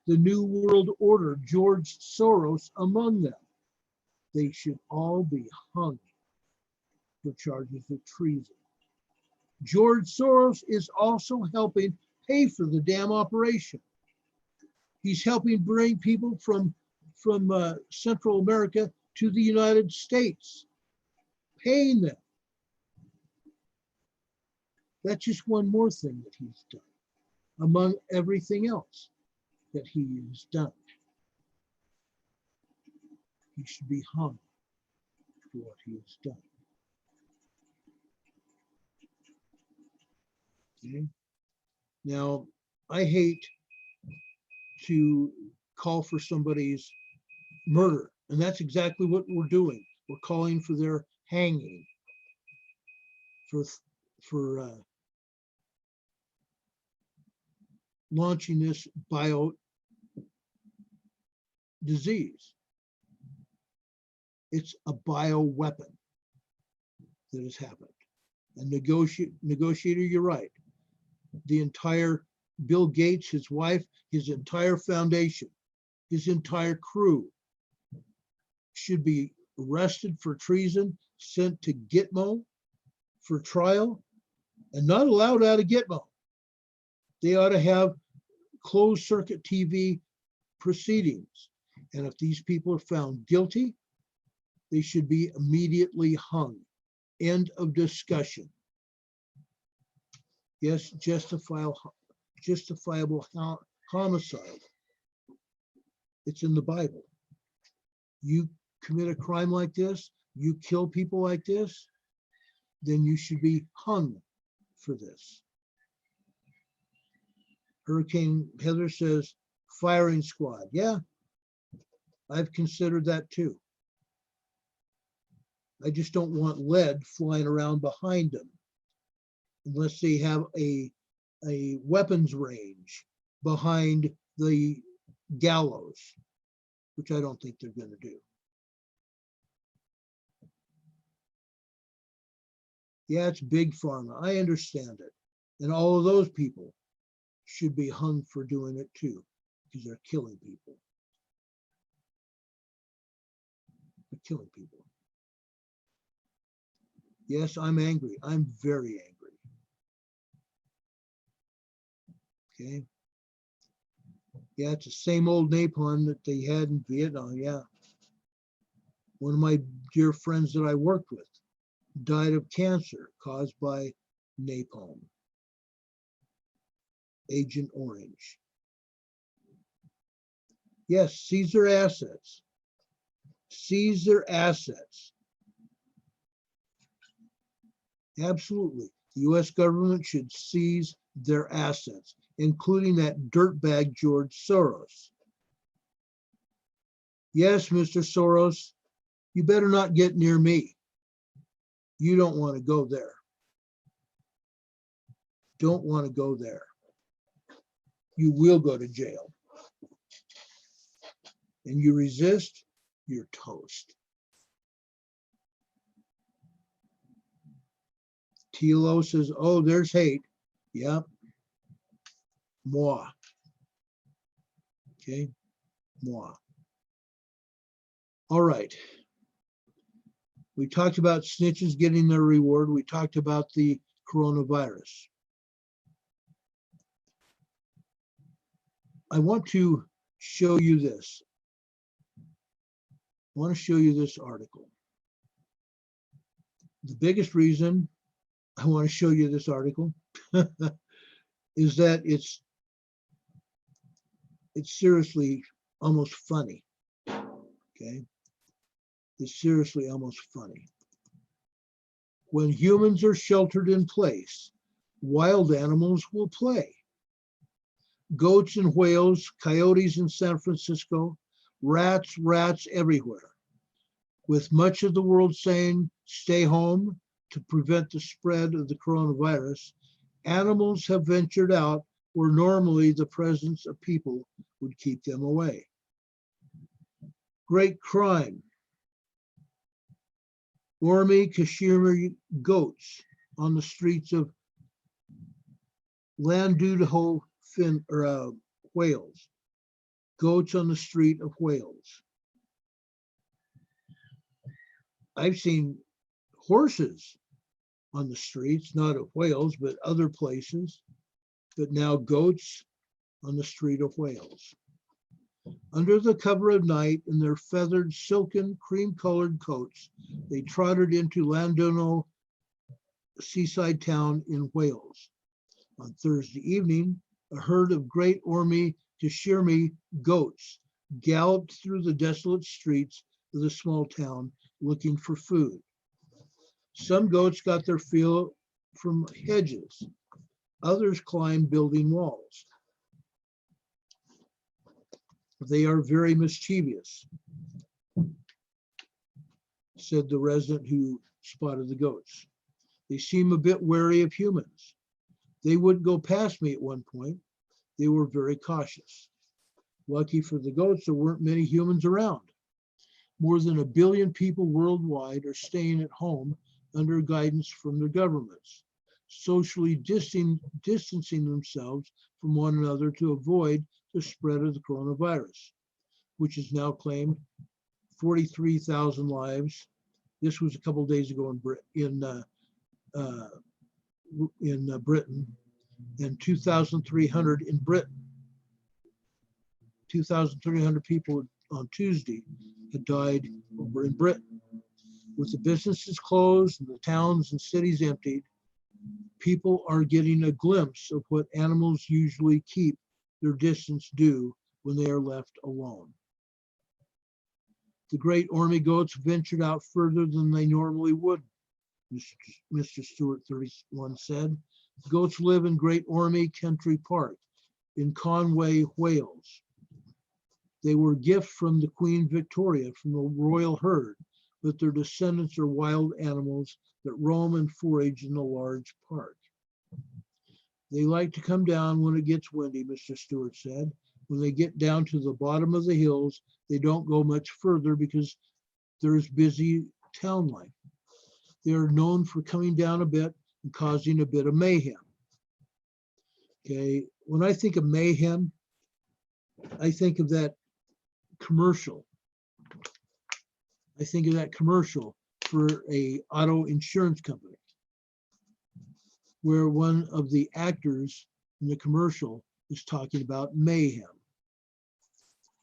the New World Order, George Soros among them. They should all be hung for charges of treason. George Soros is also helping pay for the damn operation. He's helping bring people from Central America to the United States, paying them. That's just one more thing that he's done, among everything else that he has done. He should be hung for what he has done. Okay. Now, I hate to call for somebody's murder, and that's exactly what we're doing. We're calling for their hanging for launching this bio disease. It's a bioweapon that has happened. And negotiator, you're right. The entire Bill Gates, his wife, his entire foundation, his entire crew should be arrested for treason, sent to Gitmo for trial, and not allowed out of Gitmo. They ought to have closed circuit TV proceedings. And if these people are found guilty, they should be immediately hung. End of discussion. Yes, justifiable homicide. It's in the Bible. You commit a crime like this, you kill people like this, then you should be hung for this. Hurricane Heather says, firing squad. Yeah, I've considered that too. I just don't want lead flying around behind them unless they have a weapons range behind the gallows, which I don't think they're going to do. Yeah, it's big pharma. I understand it. And all of those people should be hung for doing it too, because they're killing people. They're killing people. Yes, I'm angry. I'm very angry. Okay. Yeah, it's the same old napalm that they had in Vietnam. Yeah. One of my dear friends that I worked with died of cancer caused by napalm. Agent Orange. Yes, seize their assets. Seize their assets. Absolutely. The US government should seize their assets, including that dirtbag George Soros. Yes, Mr. Soros, you better not get near me. You don't want to go there. Don't want to go there. You will go to jail. And you resist, you're toast. TLO says, oh, there's hate. Yep. Moi. Okay. Moi. All right. We talked about snitches getting their reward. We talked about the coronavirus. I want to show you this. I want to show you this article. The biggest reason I want to show you this article is that it's seriously almost funny. Okay. It's seriously almost funny. When humans are sheltered in place, wild animals will play. Goats and whales, coyotes in San Francisco, rats everywhere. With much of the world saying, stay home to prevent the spread of the coronavirus, animals have ventured out where normally the presence of people would keep them away. Great crime. Orme Kashmiri goats on the streets of Landuho Wales. Goats on the street of Wales. I've seen horses on the streets, not of Wales, but other places, but now goats on the street of Wales. Under the cover of night, in their feathered, silken, cream-colored coats, they trotted into Llandudno, seaside town in Wales. On Thursday evening, a herd of great Orme Kashmiri goats galloped through the desolate streets of the small town looking for food. Some goats got their fill from hedges. Others climbed building walls. They are very mischievous, said the resident who spotted the goats. They seem a bit wary of humans. They wouldn't go past me at one point. They were very cautious. Lucky for the goats, there weren't many humans around. More than 1 billion people worldwide are staying at home under guidance from their governments, socially distancing themselves from one another to avoid the spread of the coronavirus, which has now claimed 43,000 lives. This was a couple of days ago in Britain, and 2,300 in Britain. 2,300 people on Tuesday had died over in Britain. With the businesses closed and the towns and cities emptied, people are getting a glimpse of what animals usually keep their distance do when they are left alone. The great Orme goats ventured out further than they normally would, Mr. Stewart 31 said. Goats live in Great Orme Country Park in Conway, Wales. They were gifts from the Queen Victoria from the royal herd, but their descendants are wild animals that roam and forage in the large park. They like to come down when it gets windy, Mr. Stewart said. When they get down to the bottom of the hills, they don't go much further because there's busy town life. They are known for coming down a bit and causing a bit of mayhem. Okay, when I think of mayhem, I think of that commercial. I think of that commercial for a auto insurance company where one of the actors in the commercial is talking about mayhem.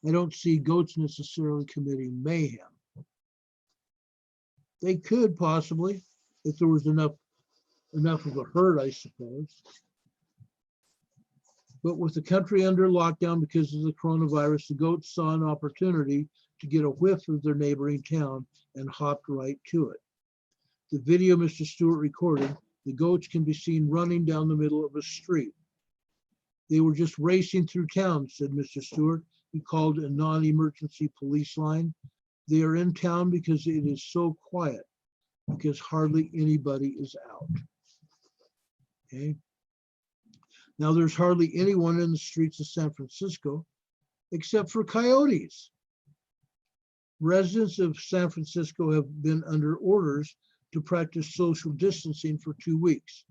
I don't see goats necessarily committing mayhem. They could possibly, if there was enough of a herd, I suppose. But with the country under lockdown because of the coronavirus, the goats saw an opportunity to get a whiff of their neighboring town and hopped right to it. The video Mr. Stewart recorded, the goats can be seen running down the middle of a street. They were just racing through town, said Mr. Stewart. He called a non-emergency police line. They are in town because it is so quiet, because hardly anybody is out. Okay. Now there's hardly anyone in the streets of San Francisco except for coyotes. Residents of San Francisco have been under orders to practice social distancing for 2 weeks,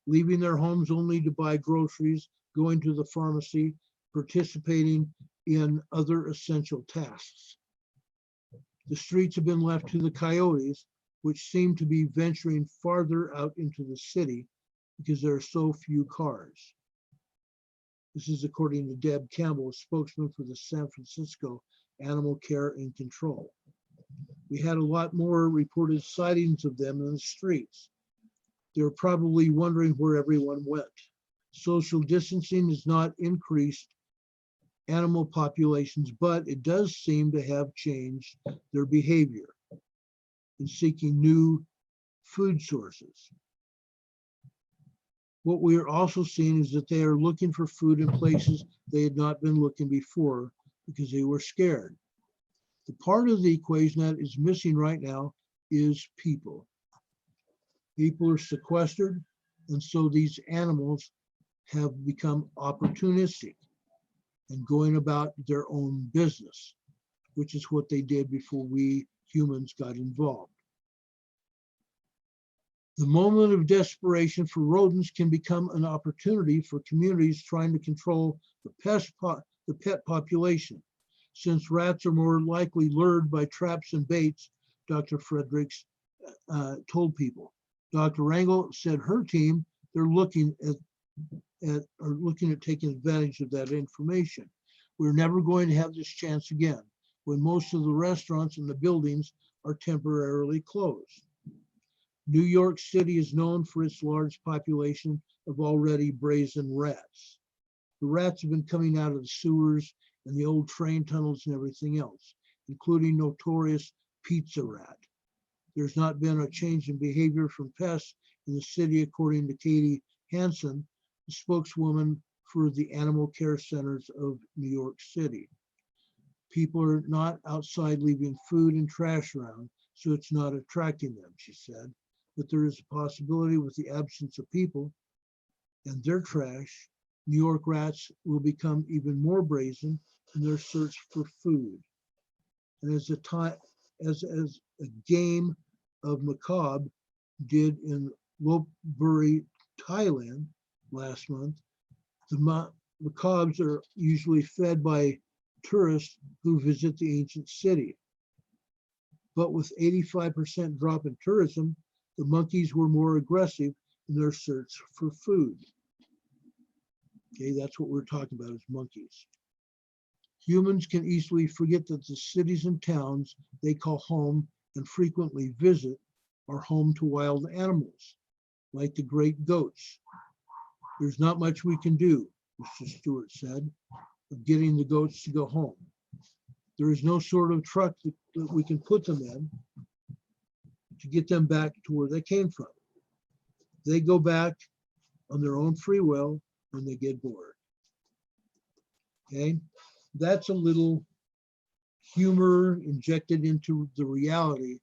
leaving their homes only to buy groceries, going to the pharmacy, participating in other essential tasks. The streets have been left to the coyotes, which seem to be venturing farther out into the city because there are so few cars. This is according to Deb Campbell, a spokesman for the San Francisco Animal Care and Control. We had a lot more reported sightings of them in the streets. They're probably wondering where everyone went. Social distancing has not increased animal populations, but it does seem to have changed their behavior in seeking new food sources. What we are also seeing is that they are looking for food in places they had not been looking before because they were scared. The part of the equation that is missing right now is people. People are sequestered, and so these animals have become opportunistic and going about their own business, which is what they did before we humans got involved. The moment of desperation for rodents can become an opportunity for communities trying to control the pet population. Since rats are more likely lured by traps and baits, Dr. Fredericks told people. Dr. Rangel said her team, they're looking at taking advantage of that information. We're never going to have this chance again when most of the restaurants and the buildings are temporarily closed. New York City is known for its large population of already brazen rats. The rats have been coming out of the sewers and the old train tunnels and everything else, including notorious pizza rat. There's not been a change in behavior from pests in the city, according to Katie Hansen, the spokeswoman for the Animal Care Centers of New York City. People are not outside leaving food and trash around, so it's not attracting them, she said. But there is a possibility with the absence of people and their trash, New York rats will become even more brazen in their search for food. And as a game of macabre did in Lopburi, Thailand last month, the macabres are usually fed by tourists who visit the ancient city. But with 85% drop in tourism, the monkeys were more aggressive in their search for food. Okay, that's what we're talking about is monkeys. Humans can easily forget that the cities and towns they call home and frequently visit are home to wild animals, like the great goats. There's not much we can do, Mr. Stewart said, of getting the goats to go home. There is no sort of truck that we can put them in to get them back to where they came from. They go back on their own free will when they get bored. Okay, that's a little humor injected into the reality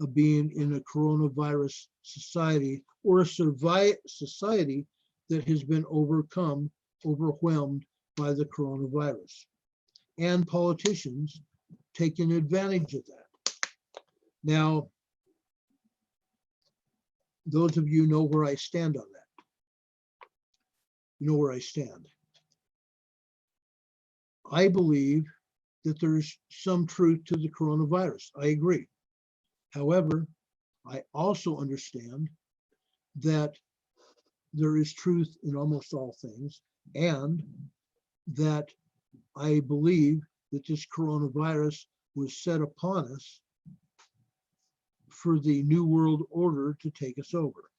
of being in a coronavirus society or a society that has been overwhelmed by the coronavirus, and politicians taking advantage of that. Now, those of you know where I stand on that. You know where I stand. I believe that there's some truth to the coronavirus. I agree. However, I also understand that there is truth in almost all things, and that I believe that this coronavirus was set upon us for the New World Order to take us over.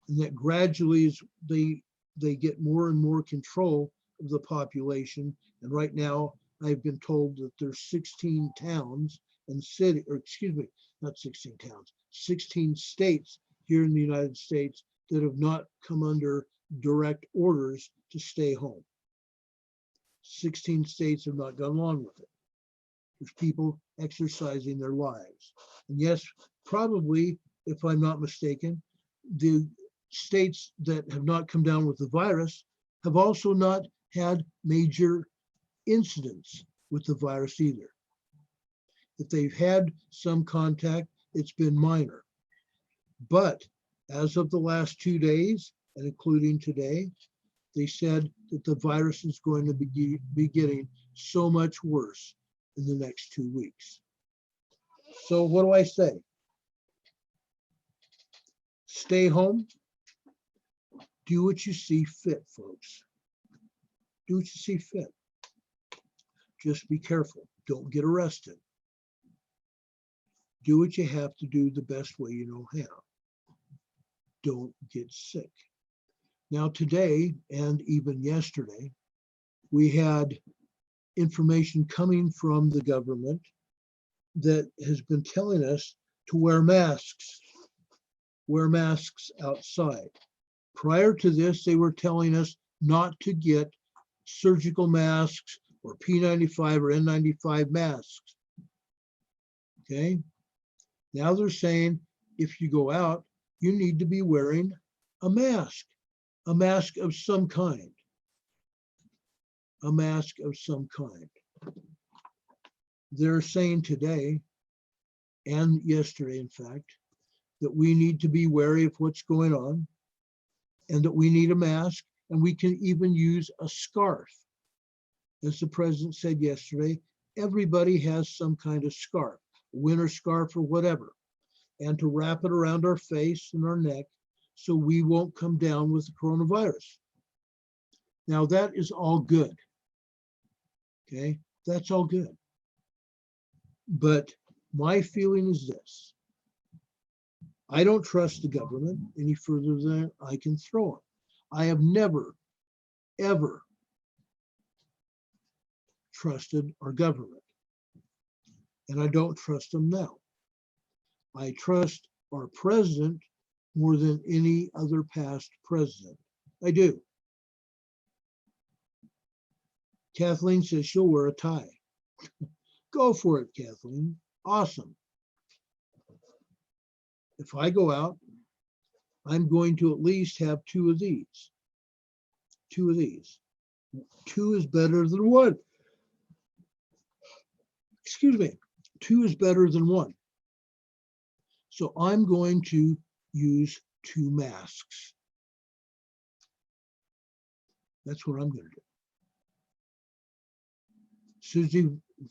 And that gradually as they get more and more control of the population. And right now I've been told that there's 16 towns and not 16 towns, 16 states here in the United States that have not come under direct orders to stay home. 16 states have not gone along with it. There's people exercising their lives. And yes, probably, if I'm not mistaken, the states that have not come down with the virus have also not had major incidents with the virus either. If they've had some contact, it's been minor. But as of the last 2 days, and including today, they said that the virus is going to be getting so much worse in the next 2 weeks. So what do I say? Stay home. Do what you see fit, folks. Do what you see fit. Just be careful. Don't get arrested. Do what you have to do the best way you know how. Don't get sick. Now today, and even yesterday, we had information coming from the government that has been telling us to wear masks outside. Prior to this, they were telling us not to get surgical masks or P95 or N95 masks. Okay. Now they're saying if you go out, you need to be wearing a mask of some kind. A mask of some kind. They're saying today, and yesterday, in fact, that we need to be wary of what's going on, and that we need a mask, and we can even use a scarf. As the president said yesterday, everybody has some kind of scarf, a winter scarf or whatever, and to wrap it around our face and our neck so we won't come down with the coronavirus. Now that is all good. Okay, that's all good. But my feeling is this. I don't trust the government any further than I can throw them. I have never, ever trusted our government. And I don't trust them now. I trust our president more than any other past president. I do. Kathleen says she'll wear a tie. Go for it, Kathleen. Awesome. If I go out, I'm going to at least have 2 of these. 2 of these. 2 is better than 1. Excuse me. 2 is better than 1. So I'm going to use 2 masks. That's what I'm going to do. Susie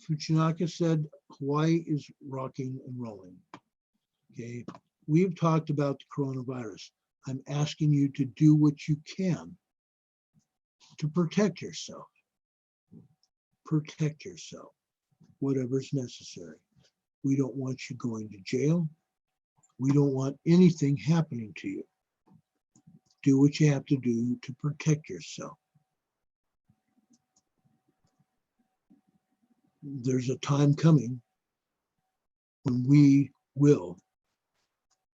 Fuchinaka said, Hawaii is rocking and rolling. Okay, we've talked about the coronavirus. I'm asking you to do what you can to protect yourself. Protect yourself, whatever's necessary. We don't want you going to jail. We don't want anything happening to you. Do what you have to do to protect yourself. There's a time coming when we will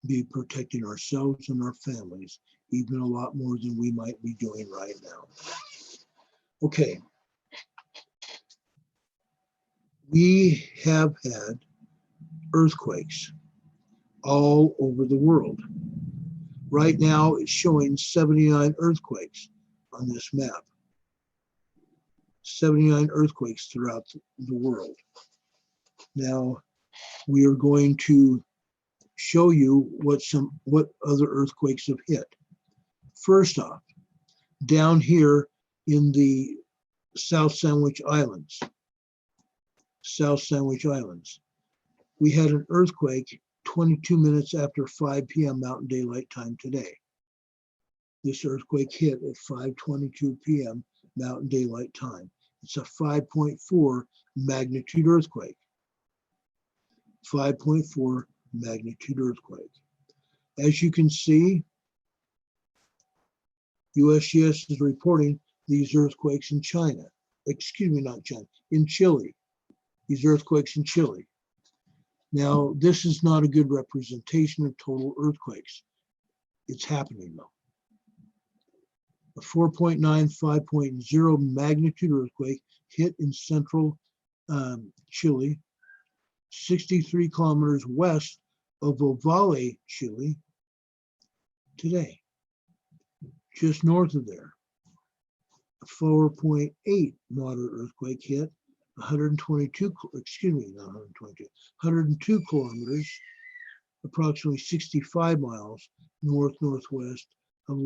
be protecting ourselves and our families, even a lot more than we might be doing right now. Okay. We have had earthquakes all over the world. Right now, it's showing 79 earthquakes on this map. 79 earthquakes throughout the world. Now, we are going to show you what other earthquakes have hit. First off, down here in the South Sandwich Islands, we had an earthquake 22 minutes after 5 p.m. Mountain Daylight Time today. This earthquake hit at 5:22 p.m. Mountain Daylight Time. It's a 5.4 magnitude earthquake. 5.4 magnitude earthquake. As you can see, USGS is reporting these earthquakes in China. Excuse me, not China, in Chile. These earthquakes in Chile. Now, this is not a good representation of total earthquakes. It's happening though. A 4.9, 5.0 magnitude earthquake hit in central Chile, 63 kilometers west of Ovalle, Chile, today. Just north of there. A 4.8 moderate earthquake hit 102 kilometers, approximately 65 miles northwest of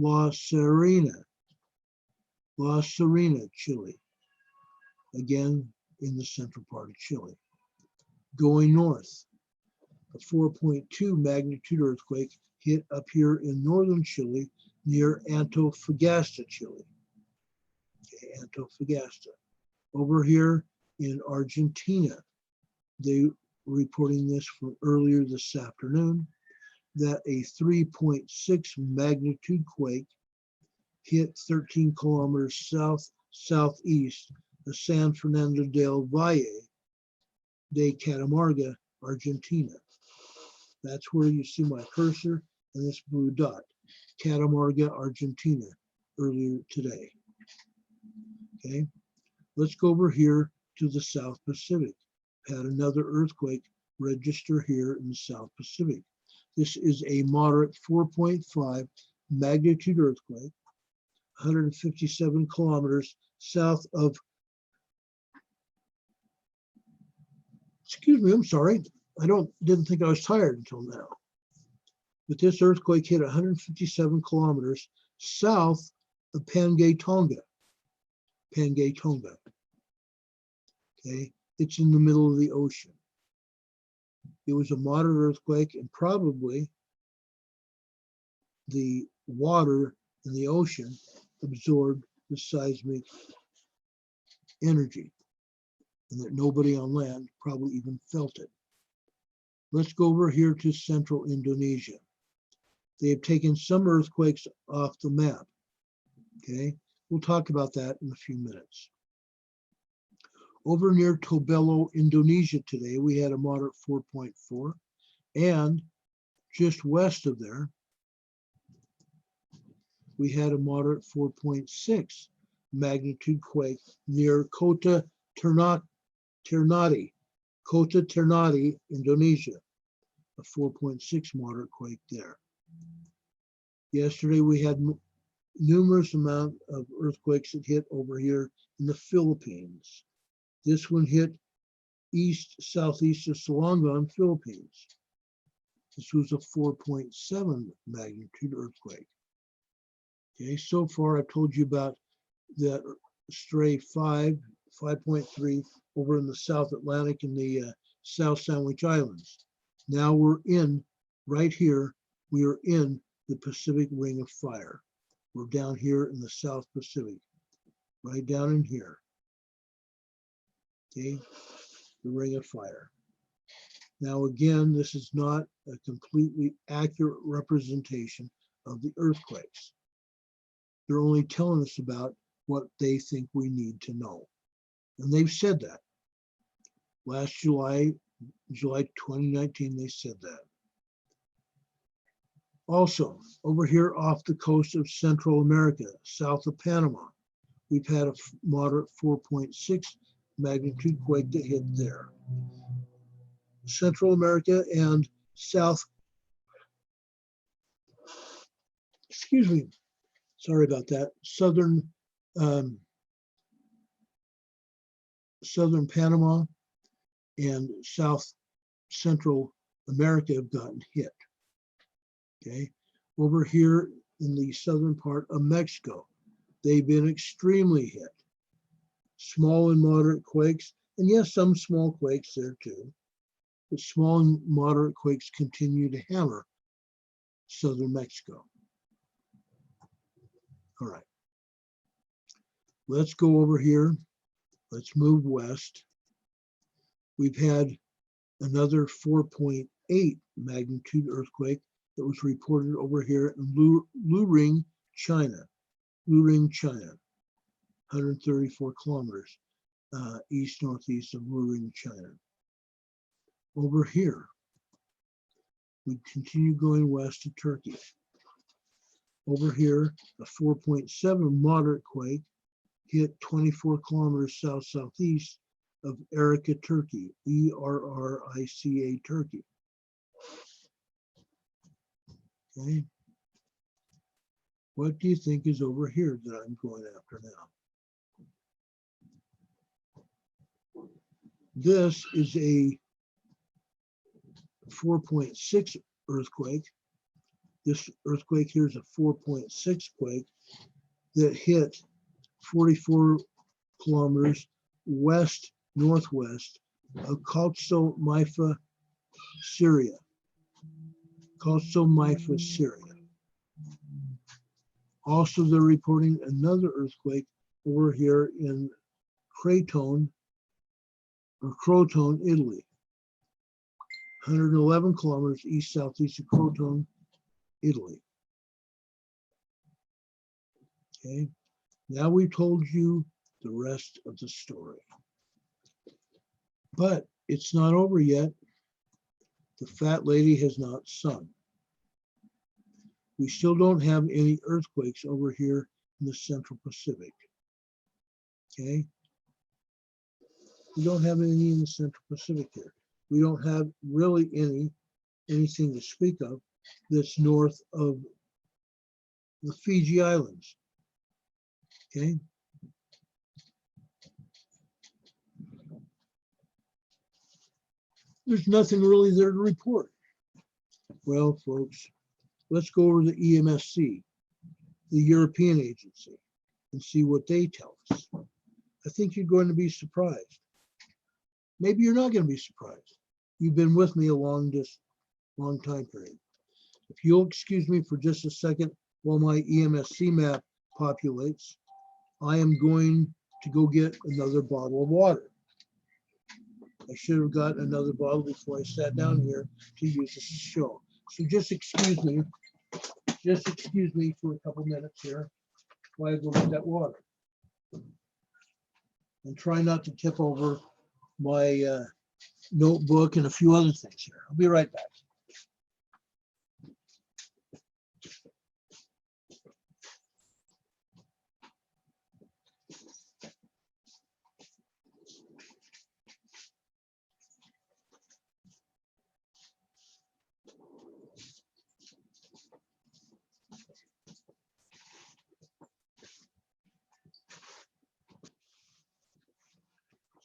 La Serena, Chile. Again, in the central part of Chile. Going north, a 4.2 magnitude earthquake hit up here in northern Chile near Antofagasta, Chile. Okay, Antofagasta. Over here in Argentina, they were reporting this from earlier this afternoon, that a 3.6 magnitude quake hit 13 kilometers southeast of San Fernando del Valle de Catamarca, Argentina. That's where you see my cursor and this blue dot, Catamarca, Argentina, earlier today. Okay, let's go over here to the South Pacific. Had another earthquake register here in the South Pacific. This is a moderate 4.5 magnitude earthquake, 157 kilometers south of, excuse me, I'm sorry. Didn't think I was tired until now. But this earthquake hit 157 kilometers south of Pangai, Tonga. Okay, it's in the middle of the ocean. It was a moderate earthquake, and probably the water in the ocean absorbed the seismic energy, and that nobody on land probably even felt it. Let's go over here to central Indonesia. They have taken some earthquakes off the map. Okay, we'll talk about that in a few minutes. Over near Tobelo, Indonesia today, we had a moderate 4.4, and just west of there, we had a moderate 4.6 magnitude quake near Kota Ternate, Indonesia, a 4.6 moderate quake there. Yesterday, we had numerous amount of earthquakes that hit over here in the Philippines. This one hit southeast of Selangor, Philippines. This was a 4.7 magnitude earthquake. Okay, so far I've told you about that stray 5.3 over in the South Atlantic in the South Sandwich Islands. Now we're in, right here, we are in the Pacific Ring of Fire. We're down here in the South Pacific, right down in here. Okay, the Ring of Fire. Now again, this is not a completely accurate representation of the earthquakes. They're only telling us about what they think we need to know. And they've said that. Last July 2019, they said that. Also, over here off the coast of Central America, south of Panama, we've had a moderate 4.6 magnitude quake that hit there. Central America and South, excuse me, sorry about that, Southern Panama and South Central America have gotten hit. Okay, over here in the southern part of Mexico, they've been extremely hit. Small and moderate quakes, and yes, some small quakes there too, but small and moderate quakes continue to hammer southern Mexico. All right, let's go over here. Let's move west. We've had another 4.8 magnitude earthquake that was reported over here in Luring, China. Luring, China, 134 kilometers east-northeast of Luring, China. Over here, we continue going west to Turkey. Over here, a 4.7 moderate quake hit 24 kilometers south-southeast of Erika, Turkey, E-R-R-I-C-A, Turkey. Okay. What do you think is over here that I'm going after now? This is a 4.6 earthquake. This earthquake here is a 4.6 quake that hit 44 kilometers west-northwest of Kaltso Maifa, Syria. Kaltso Maifa, Syria. Also, they're reporting another earthquake over here in Crotone, Italy. 111 kilometers east-southeast of Crotone, Italy. Okay, now we've told you the rest of the story. But it's not over yet. The fat lady has not sung. We still don't have any earthquakes over here in the Central Pacific. Okay? We don't have any in the Central Pacific here. We don't have really anything to speak of that's north of the Fiji Islands. Okay? There's nothing really there to report. Well, folks, let's go over to the EMSC, the European agency, and see what they tell us. I think you're going to be surprised. Maybe you're not going to be surprised. You've been with me along this long time period. If you'll excuse me for just a second while my EMSC map populates, I am going to go get another bottle of water. I should have gotten another bottle before I sat down here to use this show. So just excuse me for a couple minutes here while I go get that water. And try not to tip over my notebook and a few other things here. I'll be right back.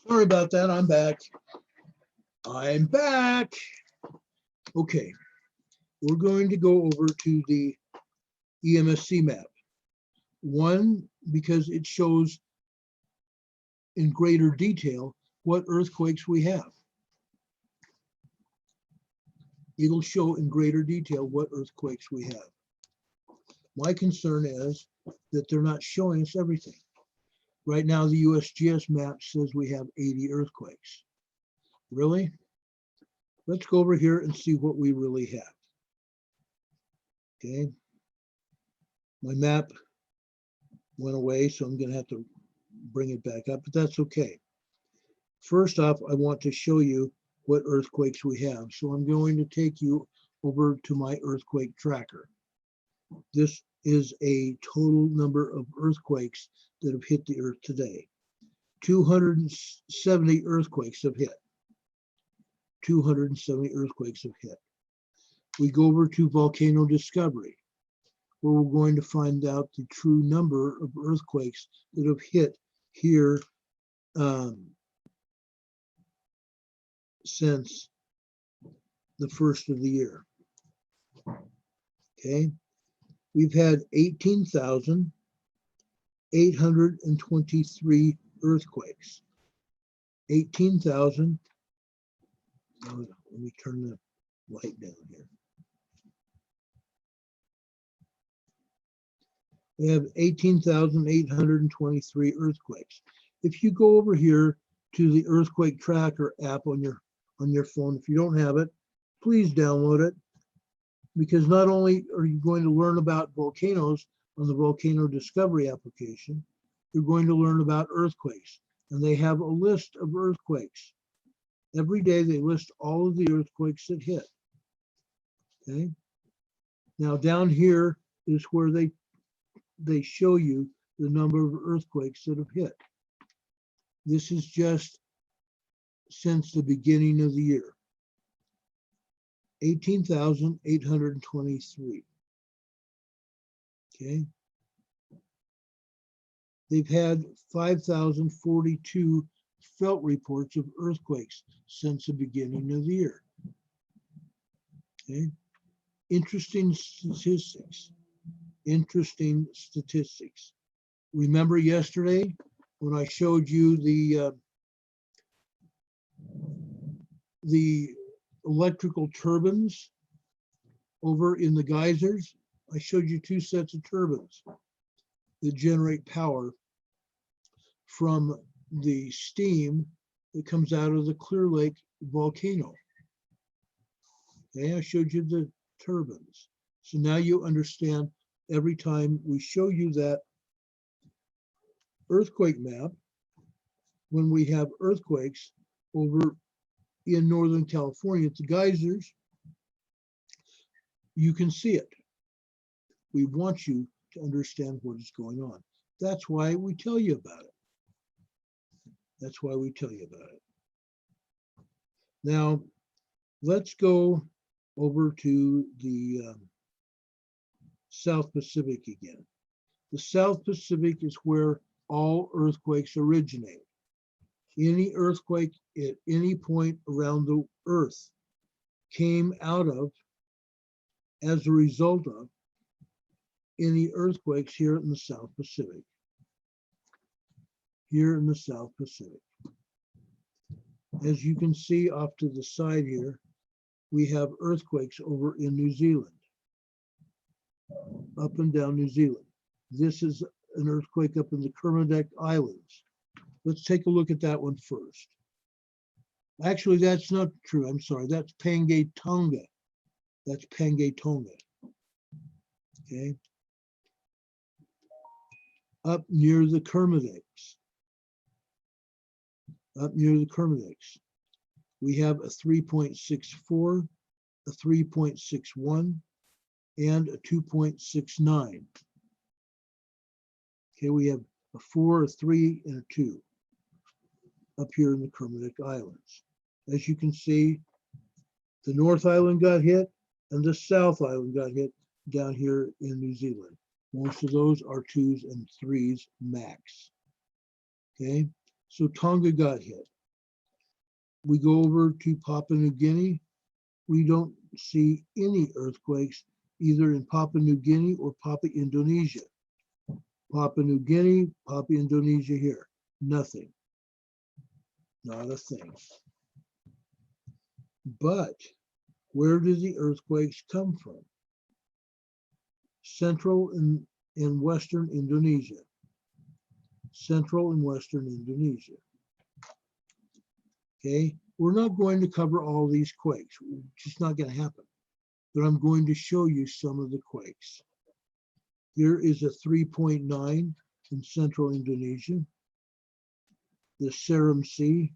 Sorry about that, I'm back. I'm back. Okay, we're going to go over to the EMSC map. One, because it shows in greater detail what earthquakes we have. It'll show in greater detail what earthquakes we have. My concern is that they're not showing us everything. Right now, the USGS map says we have 80 earthquakes. Really? Let's go over here and see what we really have. Okay. My map went away, so I'm going to have to bring it back up, but that's okay. First off, I want to show you what earthquakes we have. So I'm going to take you over to my earthquake tracker. This is a total number of earthquakes that have hit the earth today. 270 earthquakes have hit. 270 earthquakes have hit. We go over to volcano discovery, where we're going to find out the true number of earthquakes that have hit here since the first of the year. Okay, we've had 18,823 earthquakes. 18,000. Let me turn the light down here. We have 18,823 earthquakes. If you go over here to the earthquake tracker app on your phone, if you don't have it, please download it, because not only are you going to learn about volcanoes on the volcano discovery application, you're going to learn about earthquakes, and they have a list of earthquakes. Every day they list all of the earthquakes that hit. Okay. Now down here is where they show you the number of earthquakes that have hit. This is just since the beginning of the year. 18,823. Okay. They've had 5,042 felt reports of earthquakes since the beginning of the year. Okay. Interesting statistics. Interesting statistics. Remember yesterday when I showed you the electrical turbines over in the geysers? I showed you two sets of turbines that generate power from the steam that comes out of the Clear Lake volcano. Okay, I showed you the turbines. So now you understand, every time we show you that earthquake map, when we have earthquakes over in Northern California at the geysers, you can see it. We want you to understand what is going on. That's why we tell you about it. That's why we tell you about it. Now, let's go over to the South Pacific again. The South Pacific is where all earthquakes originate. Any earthquake at any point around the earth came out of, as a result of, any earthquakes here in the South Pacific. Here in the South Pacific. As you can see off to the side here, we have earthquakes over in New Zealand. Up and down New Zealand. This is an earthquake up in the Kermadec Islands. Let's take a look at that one first. Actually, that's not true. I'm sorry. That's Pangai Tonga. That's Pangai Tonga. Okay. Up near the Kermadecs. Up near the Kermadecs. We have a 3.64, a 3.61, and a 2.69. Okay, we have a 4, a 3, and a 2 up here in the Kermadec Islands. As you can see, the North Island got hit and the South Island got hit down here in New Zealand. Most of those are 2s and 3s max. Okay, so Tonga got hit. We go over to Papua New Guinea. We don't see any earthquakes either in Papua New Guinea or Papua Indonesia. Papua New Guinea, Papua Indonesia here, nothing. Not a thing. But where do the earthquakes come from? Central and and western Indonesia. Central and western Indonesia. Okay, we're not going to cover all these quakes. It's just not going to happen. But I'm going to show you some of the quakes. Here is a 3.9 in central Indonesia. The Seram Sea,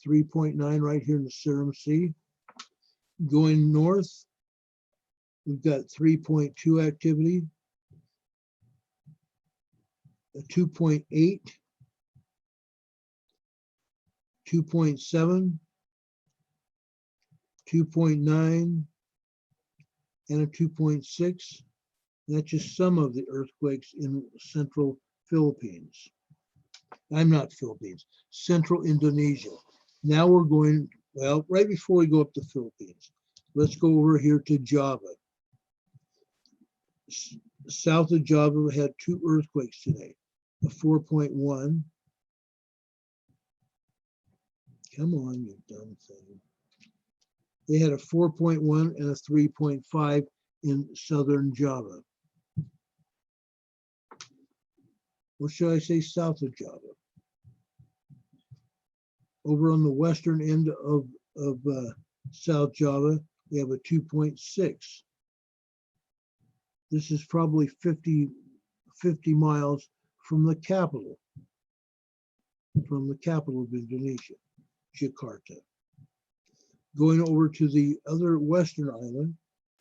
3.9 right here in the Seram Sea. Going north, we've got 3.2 activity, a 2.8, 2.7, 2.9, and a 2.6. That's just some of the earthquakes in central Philippines. I'm not Philippines, central Indonesia. Now we're going, well, right before we go up to Philippines, let's go over here to Java. South of Java had 2 earthquakes today, a 4.1. Come on, you dumb thing. They had a 4.1 and a 3.5 in southern Java. Or should I say south of Java? Over on the western end of South Java, we have a 2.6. This is probably 50 miles from the capital of Indonesia, Jakarta. Going over to the other western island,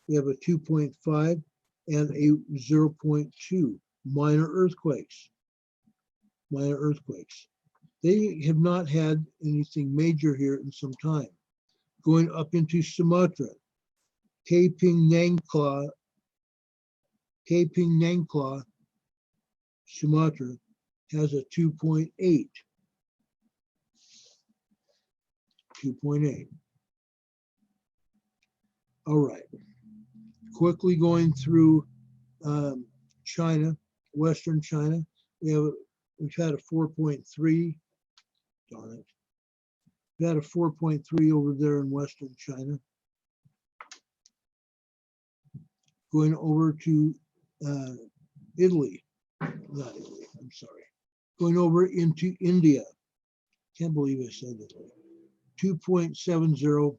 we have a 2.5 and a 0.2 minor earthquakes. Minor earthquakes. They have not had anything major here in some time. Going up into Sumatra, Kaping Nangkla, Sumatra has a 2.8. 2.8. All right. Quickly going through China, Western China, we've had a 4.3. Darn it. We've had a 4.3 over there in Western China. Going over to Italy, not Italy, I'm sorry. Going over into India. Can't believe I said Italy. 2.70,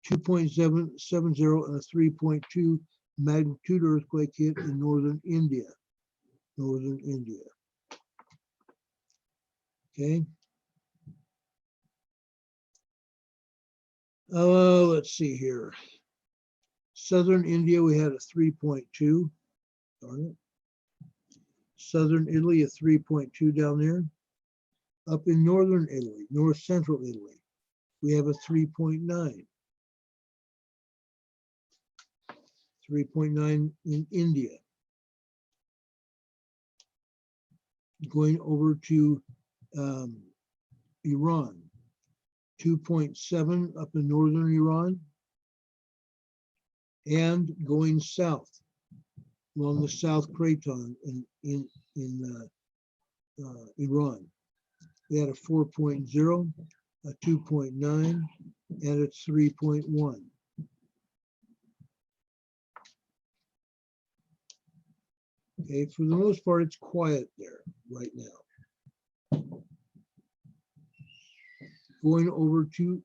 2.770 and a 3.2 magnitude earthquake hit in northern India. Northern India. Okay. Let's see here. Southern India, we had a 3.2. Darn it. Southern Italy, a 3.2 down there. Up in northern Italy, north central Italy, we have a 3.9. 3.9 in India. Going over to Iran, 2.7 up in northern Iran, and going south along the South Craton in Iran. We had a 4.0, a 2.9, and a 3.1. Okay, for the most part, it's quiet there right now. Going over to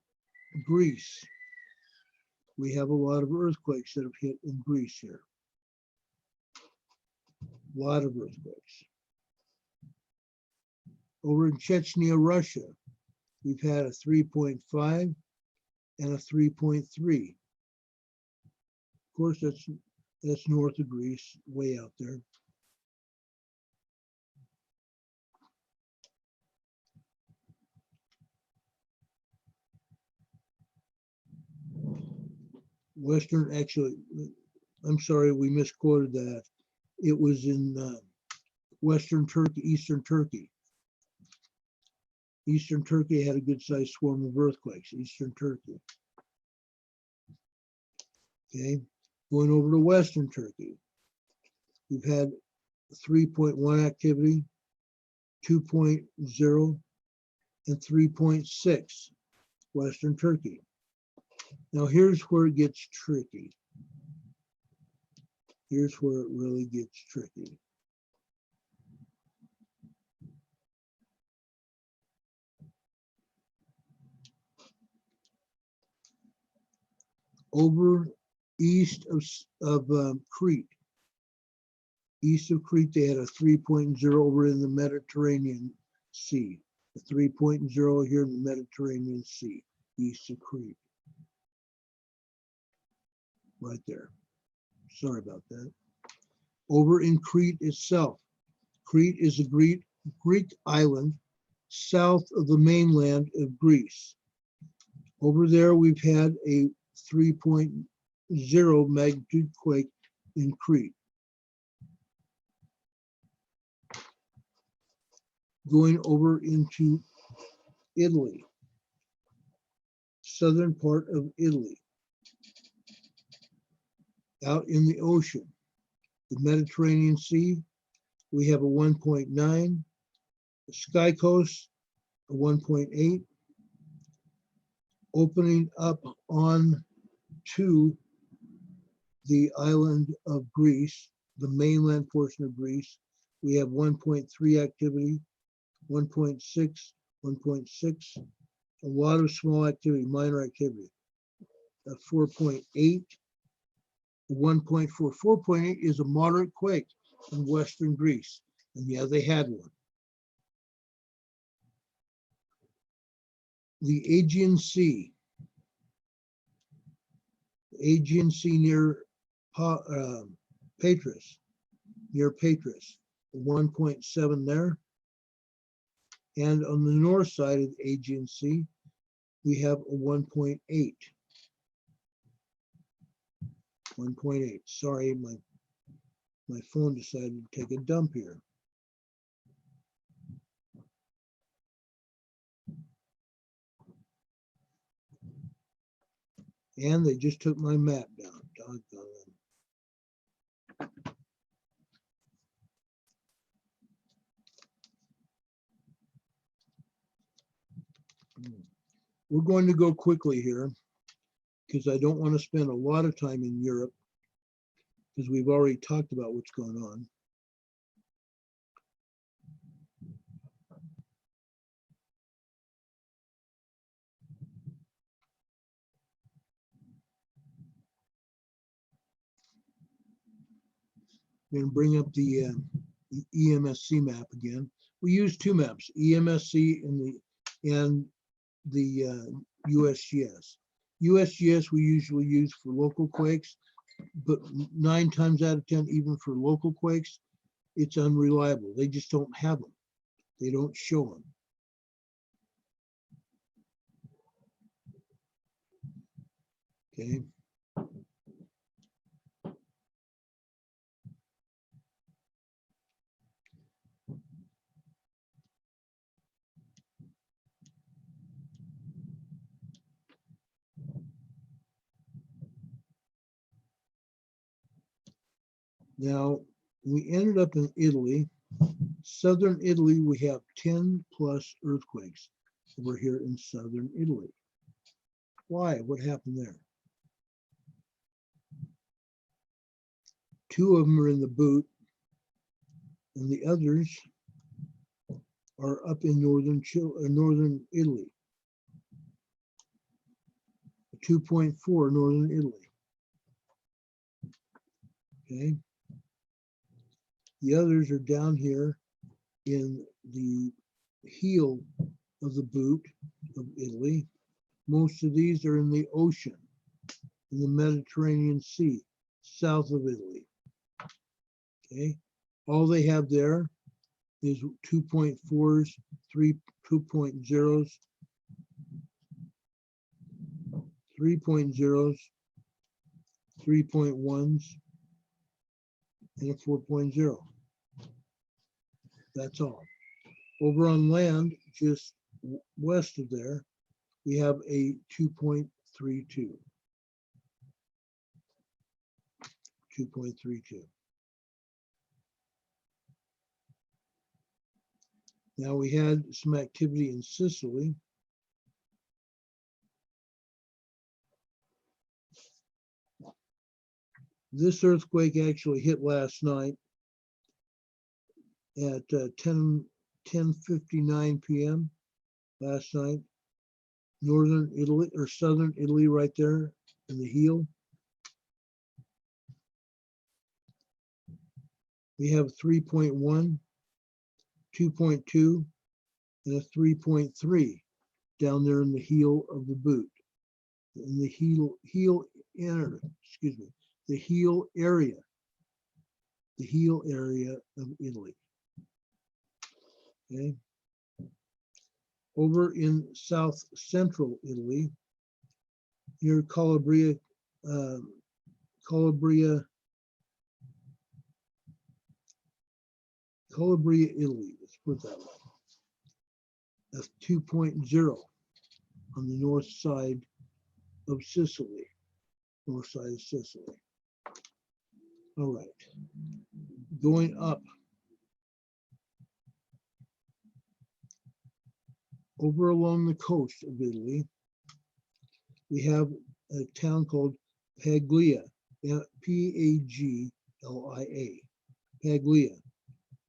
Greece, we have a lot of earthquakes that have hit in Greece here. A lot of earthquakes. Over in Chechnya, Russia, we've had a 3.5 and a 3.3. Of course, that's north of Greece, way out there. Western, actually, I'm sorry, we misquoted that. It was in Western Turkey, Eastern Turkey. Eastern Turkey had a good sized swarm of earthquakes, Eastern Turkey. Okay, going over to Western Turkey. We've had 3.1 activity, 2.0, and 3.6, Western Turkey. Now here's where it gets tricky. Here's where it really gets tricky. Over east of Crete. East of Crete, they had a 3.0 over in the Mediterranean Sea. A 3.0 here in the Mediterranean Sea, east of Crete. Right there. Sorry about that. Over in Crete itself. Crete is a Greek island south of the mainland of Greece. Over there, we've had a 3.0 magnitude quake in Crete. Going over into Italy, southern part of Italy, out in the ocean, the Mediterranean Sea, we have a 1.9, the Sky Coast, a 1.8, opening up on to the island of Greece, the mainland portion of Greece, we have 1.3 activity, 1.6, 1.6, a lot of small activity, minor activity. 4.8, 1.4. 4.8 is a moderate quake in Western Greece. And yeah, they had one. The Aegean Sea. The Aegean Sea near Patras, 1.7 there. And on the north side of the Aegean Sea, we have a 1.8. 1.8. Sorry, my phone decided to take a dump here. And they just took my map down. Doggone them. We're going to go quickly here because I don't want to spend a lot of time in Europe because we've already talked about what's going on. I'm going to bring up the EMSC map again. We use two maps, EMSC and the USGS. USGS we usually use for local quakes, but 9 times out of 10, even for local quakes, it's unreliable. They just don't have them. They don't show them. Okay. Now, we ended up in Italy. Southern Italy, we have 10 plus earthquakes over here in southern Italy. Why? What happened there? 2 of them are in the boot, and the others are up in northern Italy. 2.4 northern Italy. Okay. The others are down here in the heel of the boot of Italy. Most of these are in the ocean, in the Mediterranean Sea, south of Italy. Okay. All they have there is 2.4s, 2.0s, 3.0s, 3.1s, and a 4.0. That's all. Over on land, just west of there, we have a 2.32. 2.32. Now we had some activity in Sicily. This earthquake actually hit last night at 10:59 p.m. last night. Northern Italy or southern Italy right there in the heel. We have 3.1, 2.2, and a 3.3 down there in the heel of the boot. In the heel area. The heel area of Italy. Okay. Over in south central Italy, near Calabria, Calabria, Italy, let's put it that way. That's 2.0 on the north side of Sicily, north side of Sicily. All right, going up. Over along the coast of Italy, we have a town called Paglia, P-A-G-L-I-A, Paglia.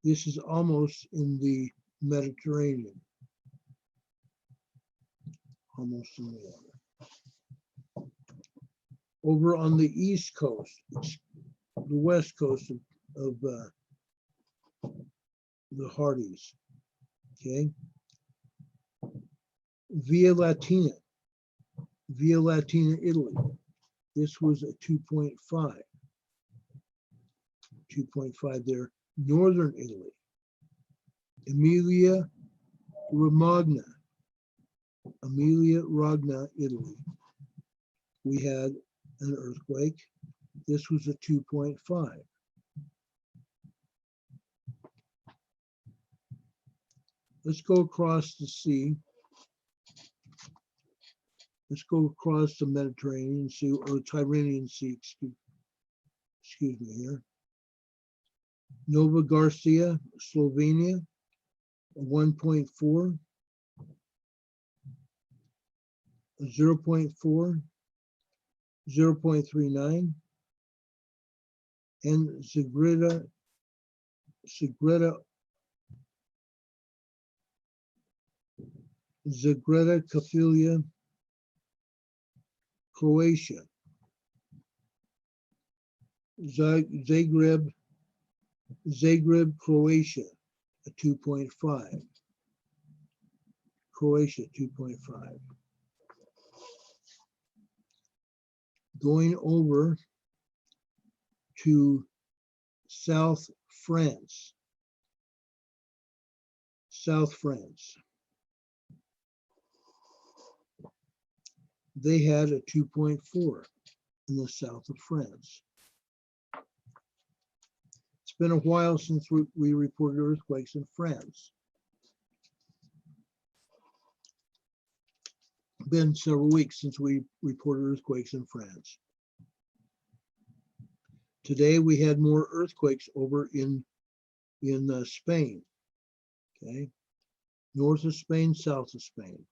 This is almost in the Mediterranean, almost in the water. Over on the east coast, the west coast of the Hardies, okay? Via Latina, Italy. This was a 2.5. 2.5 there. Northern Italy. Emilia Romagna, Italy. We had an earthquake. This was a 2.5. Let's go across the sea. Let's go across the Mediterranean Sea, or Tyrrhenian Sea, excuse me here. Nova Garcia, Slovenia, 1.4, 0.4, 0.39, and Zagreba, Kafilia, Croatia. Zagreb, Croatia, a 2.5. Croatia, 2.5. Going over to South France. They had a 2.4 in the south of France. It's been a while since we reported earthquakes in France. Been several weeks since we reported earthquakes in France. Today we had more earthquakes over in Spain. Okay, north of Spain, south of Spain.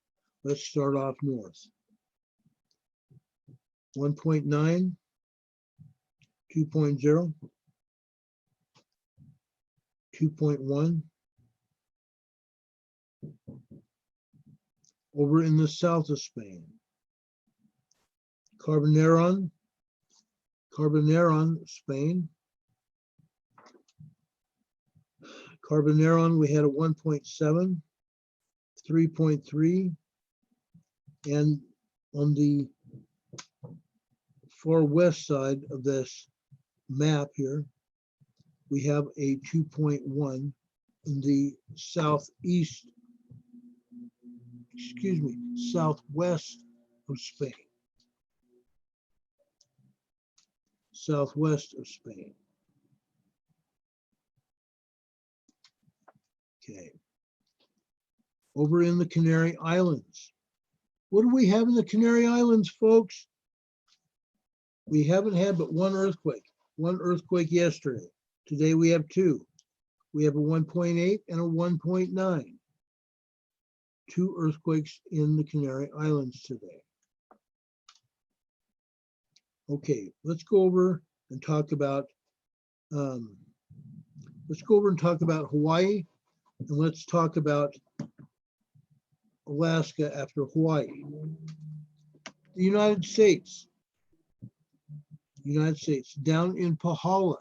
Let's start off north. 1.9, 2.0, 2.1. Over in the south of Spain, Carboneron, Spain. Carboneron, we had a 1.7, 3.3, and on the far west side of this map here, we have a 2.1 in the southwest of Spain. Southwest of Spain. Okay. Over in the Canary Islands. What do we have in the Canary Islands, folks? We haven't had but one earthquake yesterday. Today we have two. We have a 1.8 and a 1.9. Two earthquakes in the Canary Islands today. Okay, let's go over and talk about, let's go over and talk about Hawaii, and let's talk about Alaska after Hawaii. The United States, down in Pahala.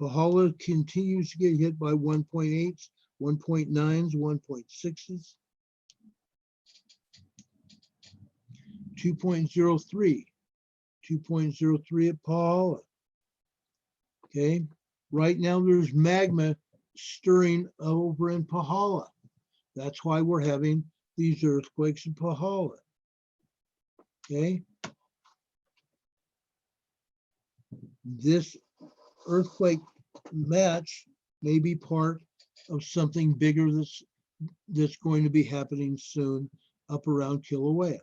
Pahala continues to get hit by 1.8s, 1.9s, 1.6s, 2.03, 2.03 at Pahala. Okay, right now there's magma stirring over in Pahala. That's why we're having these earthquakes in Pahala. Okay, this earthquake match may be part of something bigger that's going to be happening soon up around Kilauea.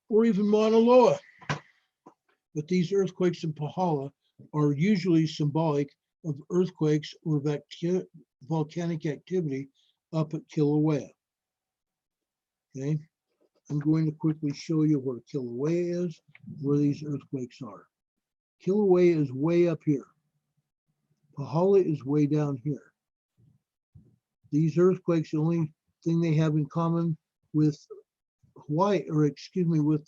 Or even Mauna Loa. But these earthquakes in Pahala are usually symbolic of earthquakes or volcanic activity up at Kilauea. Okay, I'm going to quickly show you where Kilauea is, where these earthquakes are. Kilauea is way up here. Pahala is way down here. These earthquakes, the only thing they have in common with Hawaii, or excuse me, with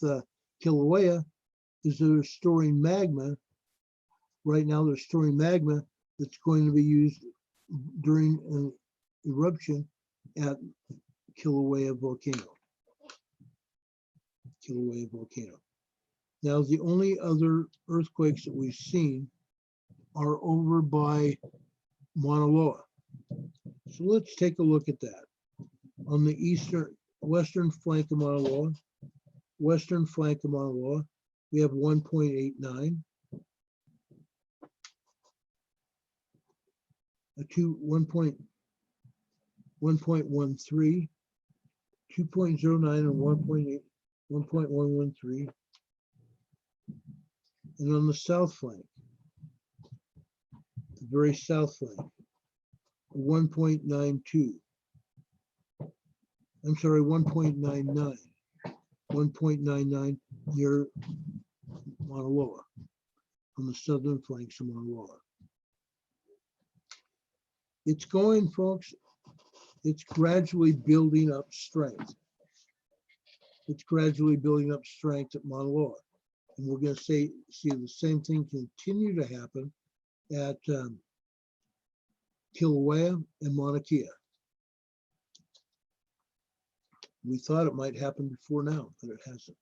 Kilauea, is they're storing magma. Right now they're storing magma that's going to be used during an eruption at Kilauea volcano. Kilauea volcano. Now the only other earthquakes that we've seen are over by Mauna Loa. So let's take a look at that. On the western flank of Mauna Loa, we have 1.89, a 1.13, 2.09 and 1.8, 1.113. And on the south flank, the very south flank, 1.92. I'm sorry, 1.99. 1.99 near Mauna Loa, on the southern flanks of Mauna Loa. It's going, folks, it's gradually building up strength. It's gradually building up strength at Mauna Loa. And we're going to see the same thing continue to happen at Kilauea and Mauna Kea. We thought it might happen before now, but it hasn't.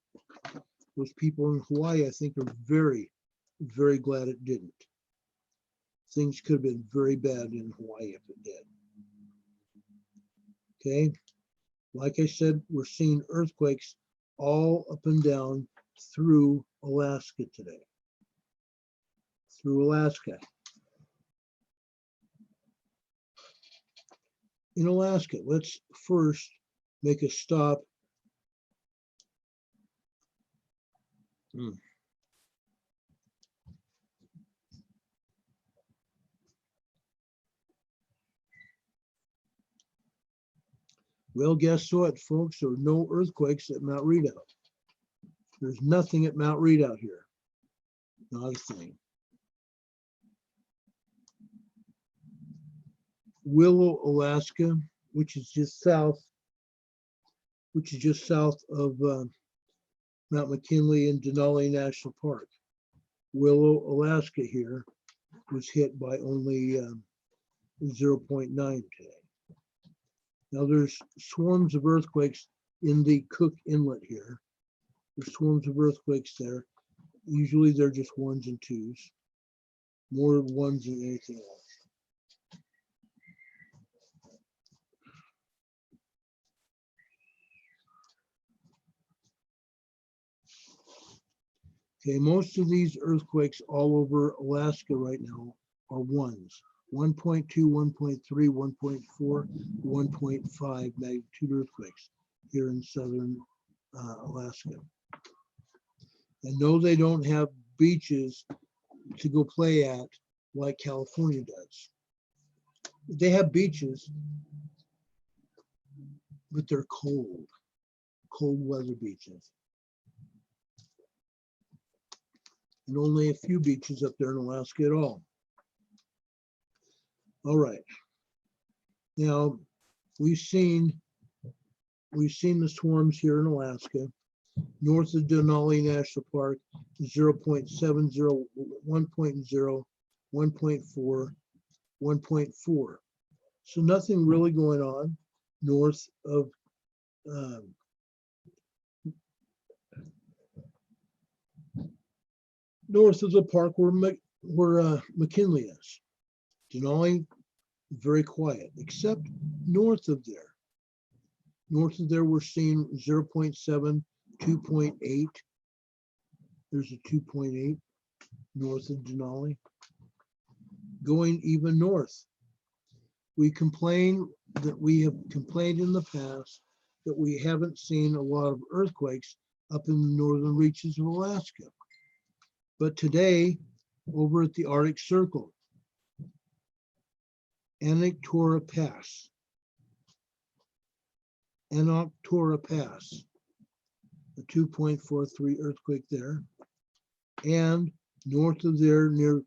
Those people in Hawaii, I think, are very, very glad it didn't. Things could have been very bad in Hawaii if it did. Okay, like I said, we're seeing earthquakes all up and down through Alaska today. Through Alaska. In Alaska, let's first make a stop. Well, guess what, folks? There are no earthquakes at Mount Redoubt. There's nothing at Mount Redoubt here. Not a thing. Willow, Alaska, which is just south of Mount McKinley and Denali National Park. Willow, Alaska here was hit by only 0.9 today. Now there's swarms of earthquakes in the Cook Inlet here. There's swarms of earthquakes there. Usually they're just ones and twos, more ones than anything else. Okay, most of these earthquakes all over Alaska right now are ones. 1.2, 1.3, 1.4, 1.5 magnitude earthquakes here in southern Alaska. And no, they don't have beaches to go play at like California does. They have beaches, but they're cold weather beaches. and only a few beaches up there in Alaska at all. All right. Now, we've seen the swarms here in Alaska. North of Denali National Park, 0.70, 1.0, 1.4, 1.4. So nothing really going on north of the park where McKinley is. Denali, very quiet, except north of there. North of there, we're seeing 0.7, 2.8. There's a 2.8 north of Denali. Going even north, we have complained in the past that we haven't seen a lot of earthquakes up in the northern reaches of Alaska. But today, over at the Arctic Circle, Anaktora Pass, a 2.43 earthquake there, and north of there near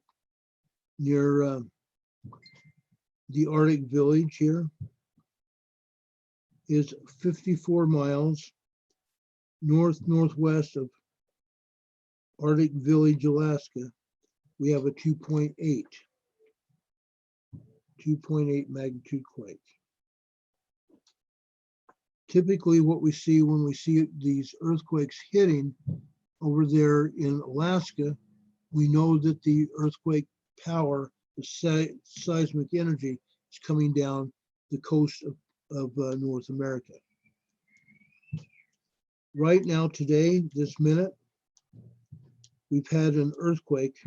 the Arctic Village here is 54 miles northwest of Arctic Village, Alaska. We have a 2.8 magnitude quake. Typically what we see when we see these earthquakes hitting over there in Alaska, we know that the earthquake power, the seismic energy is coming down the coast of North America. Right now, today, this minute, we've had an earthquake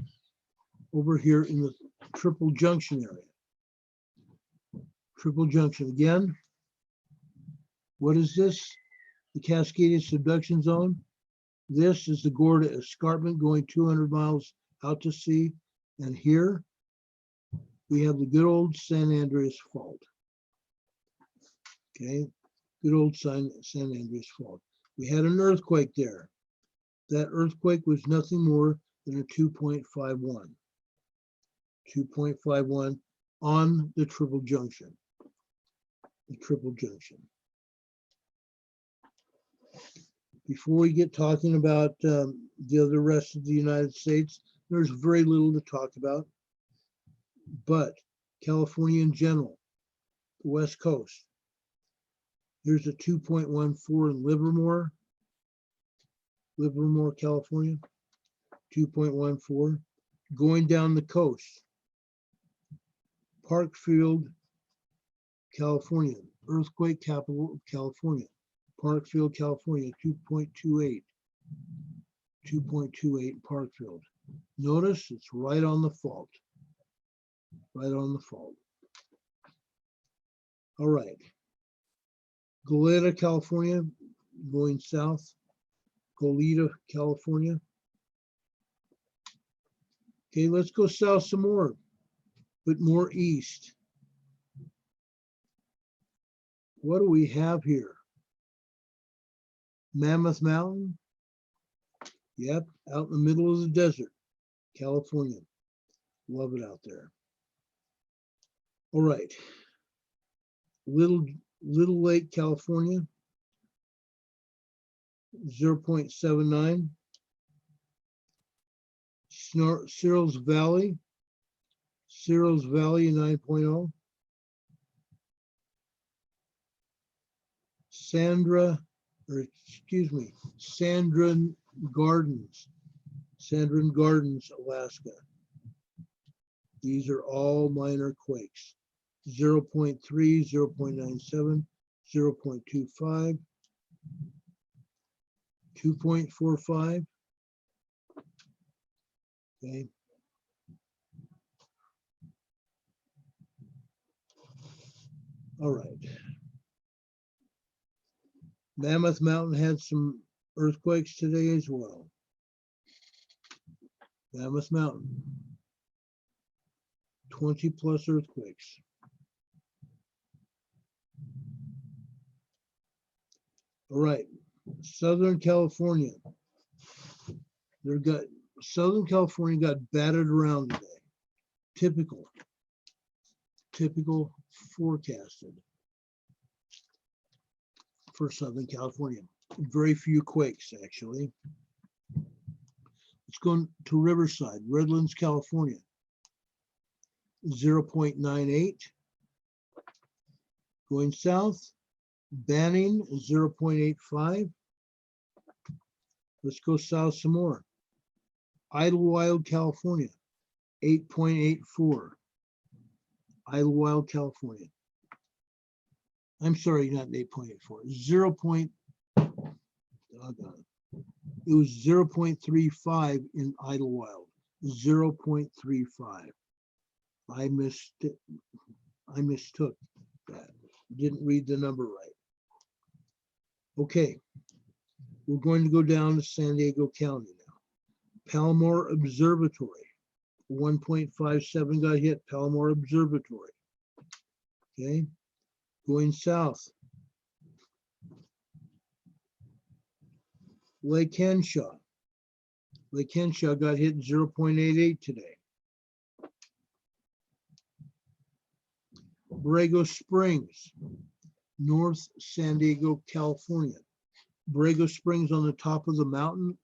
over here in the Triple Junction area. Triple Junction again. What is this? The Cascadia Subduction Zone. This is the Gorda Escarpment going 200 miles out to sea. And here we have the good old San Andreas Fault. Okay, good old San Andreas Fault. We had an earthquake there. That earthquake was nothing more than a 2.51. 2.51 on the Triple Junction. The Triple Junction. Before we get talking about the other rest of the United States, there's very little to talk about. But California in general, the West Coast, there's a 2.14 in Livermore, California, 2.14. Going down the coast, Parkfield, California, earthquake capital of California, Parkfield, California, 2.28, 2.28 Parkfield. Notice it's right on the fault, right on the fault. All right. Goleta, California, going south. Goleta, California. Okay, let's go south some more, but more east. What do we have here? Mammoth Mountain. Yep, out in the middle of the desert, California. Love it out there. All right. Little Lake, California, 0.79. Cyril's Valley, 9.0. Sandrin Gardens, Alaska. These are all minor quakes. 0.3, 0.97, 0.25, 2.45. Okay. All right. Mammoth Mountain had some earthquakes today as well. Mammoth Mountain, 20 plus earthquakes. All right, Southern California. Southern California got battered around today. Typical forecasted for Southern California. Very few quakes, actually. Let's go to Riverside, Redlands, California. 0.98. Going south, Banning, 0.85. Let's go south some more. Idlewild, California, 8.84. Idlewild, California. I'm sorry, not 8.84. 0. It was 0.35 in Idlewild. 0.35. I mistook that. Didn't read the number right. Okay, we're going to go down to San Diego County now. Palomar Observatory, 1.57 got hit. Palomar Observatory. Okay, going south. Lake Henshaw. Lake Henshaw got hit 0.88 today. Borrego Springs, North San Diego, California. Borrego Springs on the top of the mountain,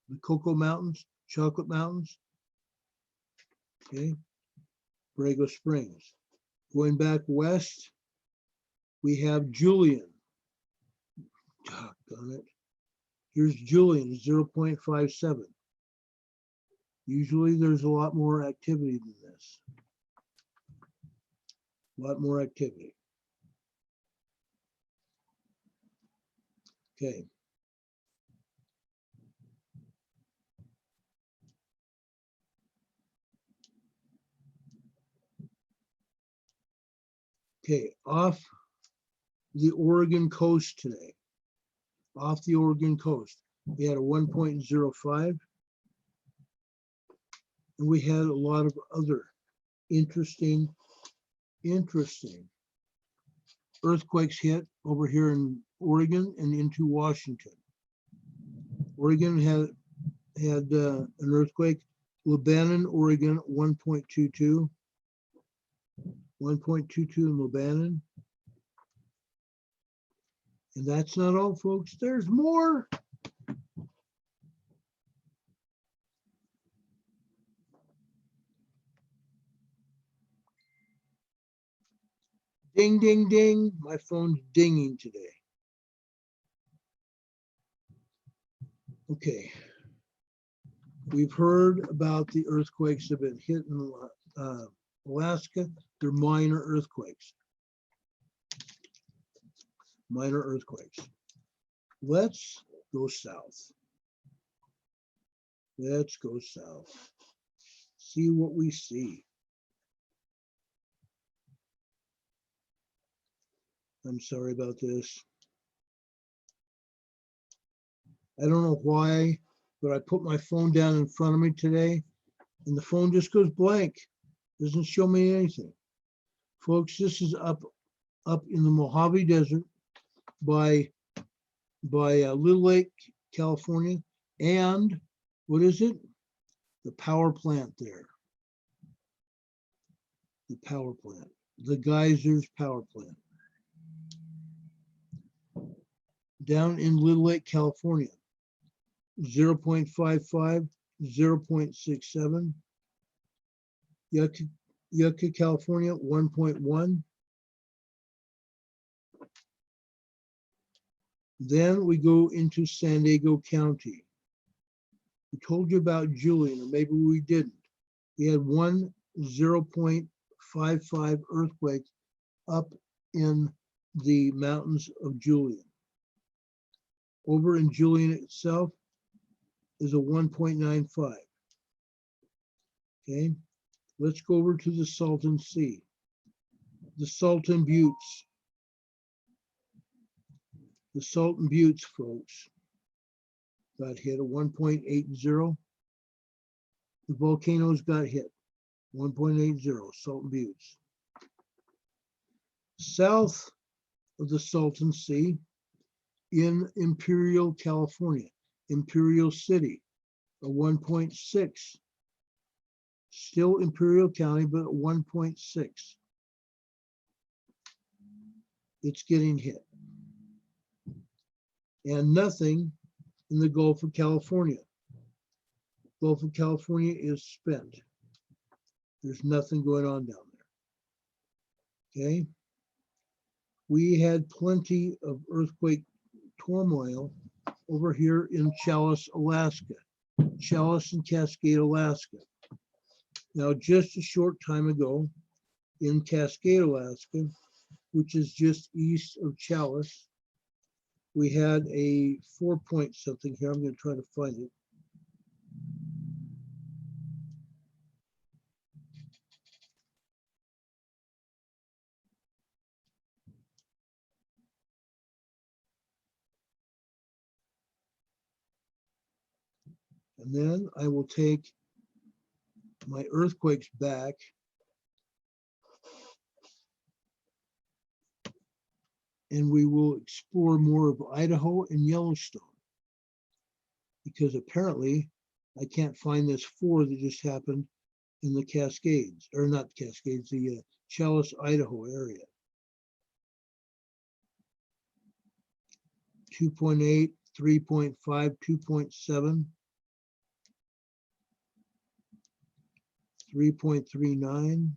the Cocoa Mountains, Chocolate Mountains. Okay, Borrego Springs. Going back west, we have Julian. Doggone it. Here's Julian, 0.57. Usually there's a lot more activity than this. A lot more activity. Okay. Okay, off the Oregon coast today. Off the Oregon coast, we had a 1.05. And we had a lot of other interesting earthquakes hit over here in Oregon and into Washington. Oregon had an earthquake. Lebanon, Oregon, 1.22. 1.22 in Lebanon. And that's not all, folks. There's more. Ding, ding, ding. My phone's dinging today. Okay. We've heard about the earthquakes that have been hit in Alaska. They're minor earthquakes. Minor earthquakes. Let's go south. Let's go south. See what we see. I'm sorry about this. I don't know why, but I put my phone down in front of me today and the phone just goes blank. Doesn't show me anything. Folks, this is up in the Mojave Desert by Little Lake, California. And what is it? The power plant there. The power plant. The Geysers power plant. Down in Little Lake, California, 0.55, 0.67. Yucca, California, 1.1. Then we go into San Diego County. We told you about Julian, or maybe we didn't. We had one 0.55 earthquake up in the mountains of Julian. Over in Julian itself is a 1.95. Okay, let's go over to the Salton Sea. The Salton Buttes. The Salton Buttes, folks, got hit at 1.80. The volcanoes got hit, 1.80, Salton Buttes. South of the Salton Sea, in Imperial, California, Imperial City, a 1.6. Still Imperial County, but 1.6. It's getting hit. And nothing in the Gulf of California. Gulf of California is spent. There's nothing going on down there. Okay. We had plenty of earthquake turmoil over here in Challis, Alaska. Challis and Cascade, Alaska. Now, just a short time ago in Cascade, Alaska, which is just east of Challis, we had a 4-point something here. I'm going to try to find it. And then I will take my earthquakes back and we will explore more of Idaho and Yellowstone, because apparently I can't find this 4 that just happened in the Cascades, or not Cascades, the Challis, Idaho area. 2.8, 3.5, 2.7, 3.39,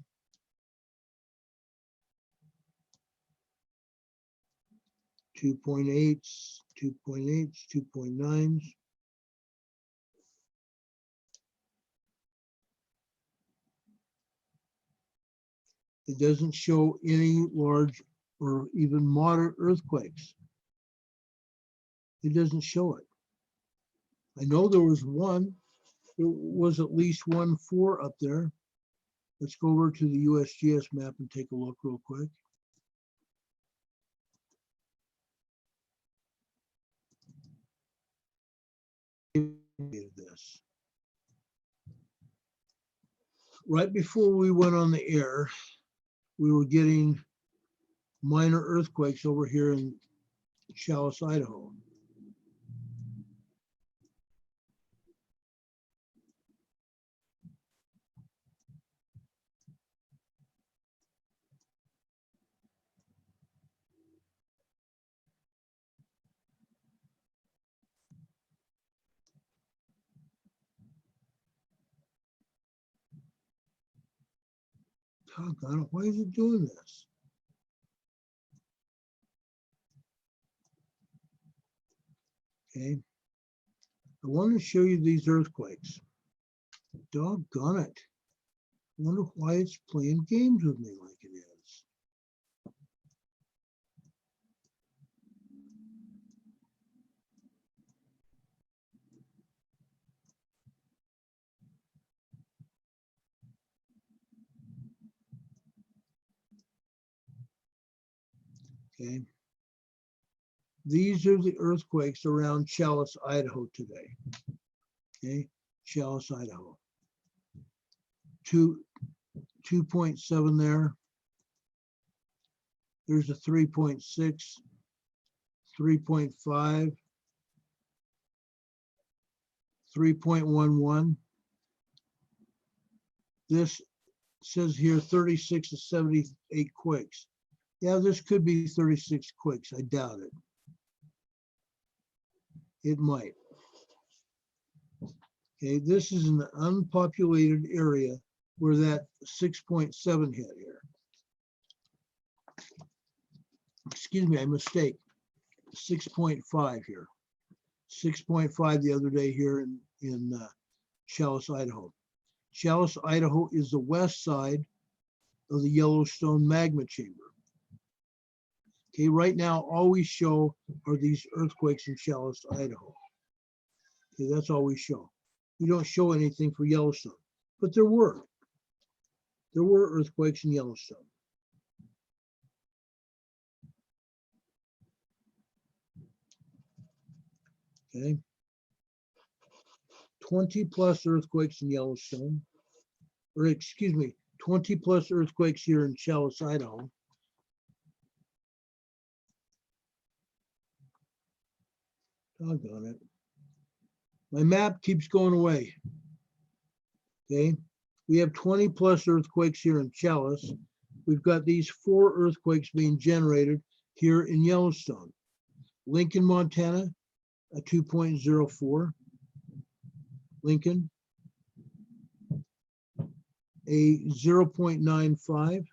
2.8s, 2.8s, 2.9s. It doesn't show any large or even moderate earthquakes. It doesn't show it. I know there was one. There was at least 1 4 up there. Let's go over to the USGS map and take a look real quick. This. Right before we went on the air, we were getting minor earthquakes over here in Challis, Idaho. Doggone it, why is it doing this? Okay. I want to show you these earthquakes. Doggone it. I wonder why it's playing games with me like it is. Okay. These are the earthquakes around Challis, Idaho today. Okay, Challis, Idaho. 2.7 there. There's a 3.6, 3.5, 3.11. This says here 36 to 78 quakes. Yeah, this could be 36 quakes. I doubt it. It might. Okay, this is an unpopulated area where that 6.7 hit here. Excuse me, I mistake. 6.5 here. 6.5 the other day here in Challis, Idaho. Challis, Idaho is the west side of the Yellowstone magma chamber. Okay, right now, all we show are these earthquakes in Challis, Idaho. Okay, that's all we show. We don't show anything for Yellowstone, but there were earthquakes in Yellowstone. Okay. 20 plus earthquakes in Yellowstone, or excuse me, 20 plus earthquakes here in Challis, Idaho. Doggone it. My map keeps going away. Okay, we have 20 plus earthquakes here in Chalice. We've got these 4 earthquakes being generated here in Yellowstone. Lincoln, Montana, a 2.04. Lincoln, a 0.95.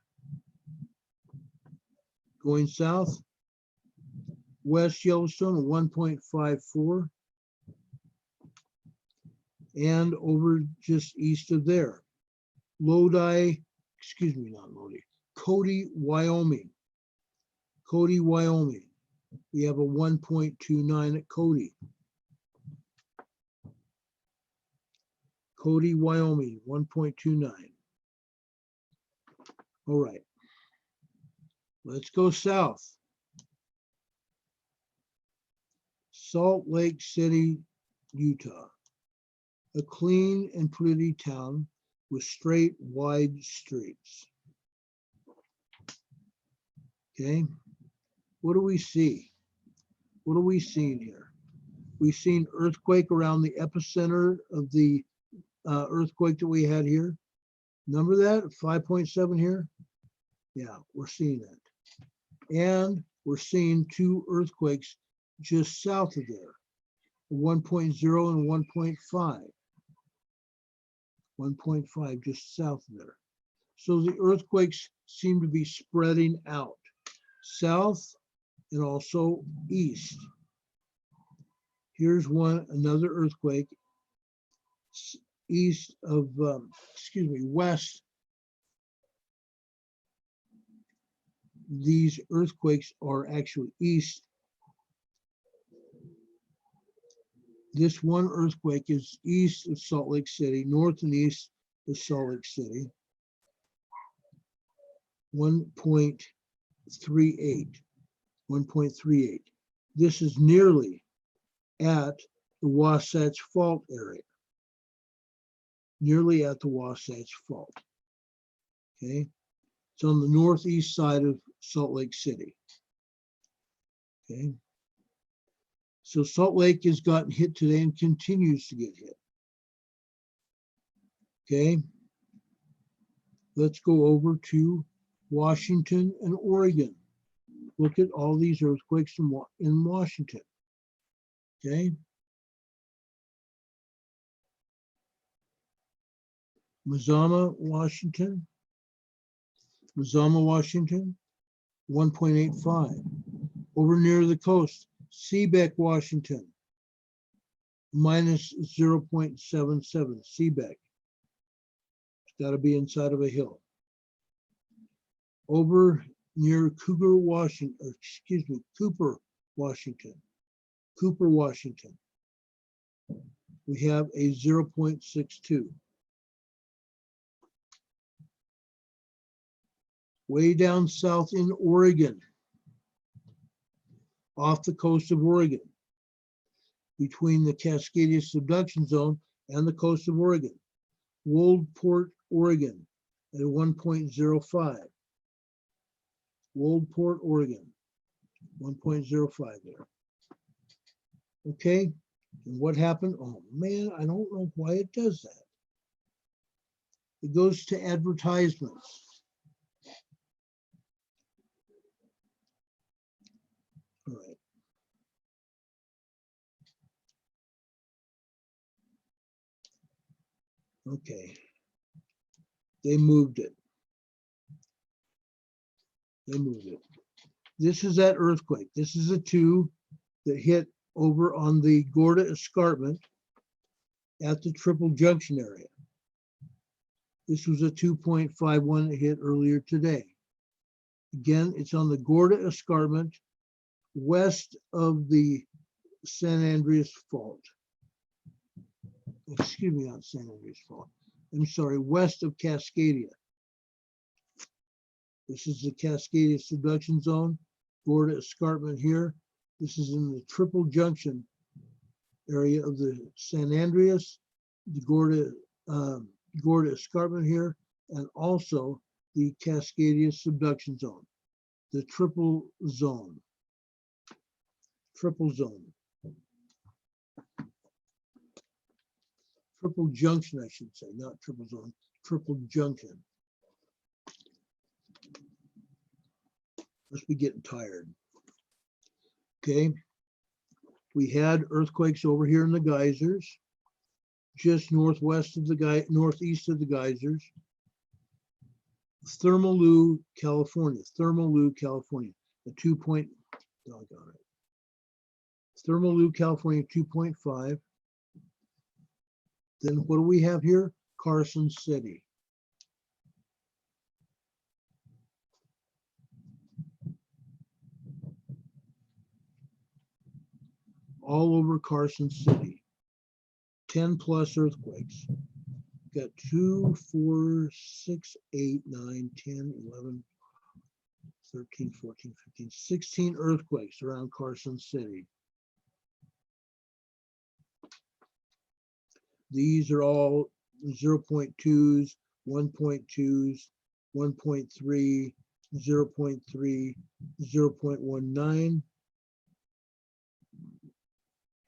Going south, West Yellowstone, a 1.54. And over just east of there, Lodi, excuse me, not Lodi, Cody, Wyoming. Cody, Wyoming. We have a 1.29 at Cody. Cody, Wyoming, 1.29. All right. Let's go south. Salt Lake City, Utah. A clean and pretty town with straight, wide streets. Okay, what do we see? What are we seeing here? We've seen earthquake around the epicenter of the earthquake that we had here. Remember that, 5.7 here? Yeah, we're seeing that. And we're seeing 2 earthquakes just south of there, 1.0 and 1.5. 1.5 just south of there. So the earthquakes seem to be spreading out south and also east. Here's another earthquake east of, west. These earthquakes are actually east. This one earthquake is east of Salt Lake City, north and east of Salt Lake City. 1.38. 1.38. This is nearly at the Wasatch Fault area. Nearly at the Wasatch Fault. Okay. It's on the northeast side of Salt Lake City. Okay. So Salt Lake has gotten hit today and continues to get hit. Okay. Let's go over to Washington and Oregon. Look at all these earthquakes in Washington. Okay. Mazama, Washington. Mazama, Washington, 1.85. Over near the coast, Seebeck, Washington, minus 0.77. Seebeck. It's got to be inside of a hill. Over near Cooper, Washington. Cooper, Washington. We have a 0.62. Way down south in Oregon, off the coast of Oregon, between the Cascadia subduction zone and the coast of Oregon. Woldport, Oregon, at 1.05. Woldport, Oregon, 1.05 there. Okay, and what happened? Oh man, I don't know why it does that. It goes to advertisements. All right. Okay. They moved it. They moved it. This is that earthquake. This is a 2 that hit over on the Gorda Escarpment at the Triple Junction area. This was a 2.51 that hit earlier today. Again, it's on the Gorda Escarpment west of the San Andreas Fault. Excuse me, not San Andreas Fault. I'm sorry, west of Cascadia. This is the Cascadia subduction zone, Gorda Escarpment here. This is in the Triple Junction area of the San Andreas, the Gorda Escarpment here, and also the Cascadia subduction zone, the triple zone. Triple zone. triple junction, I should say, not triple zone, triple junction. Must be getting tired. Okay. We had earthquakes over here in the geysers, just northwest of the northeast of the geysers. Thermaloo, California, a 2 point, doggone it. Thermaloo, California, 2.5. Then what do we have here? Carson City. All over Carson City. 10 plus earthquakes. Got 2, 4, 6, 8, 9, 10, 11, 13, 14, 15, 16 earthquakes around Carson City. These are all 0.2s, 1.2s, 1.3, 0.3, 0.19,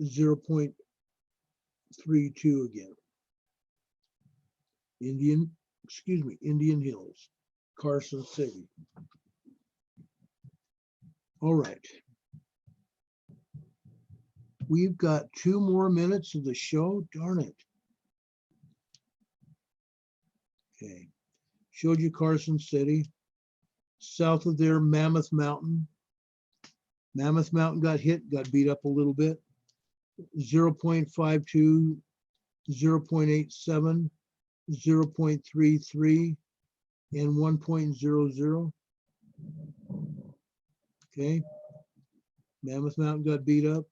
0.32 again. Indian Hills, Carson City. All right. We've got 2 more minutes of the show. Darn it. Okay. Showed you Carson City. South of there, Mammoth Mountain. Mammoth Mountain got hit, got beat up a little bit. 0.52, 0.87, 0.33, and 1.00. Okay. Mammoth Mountain got beat up.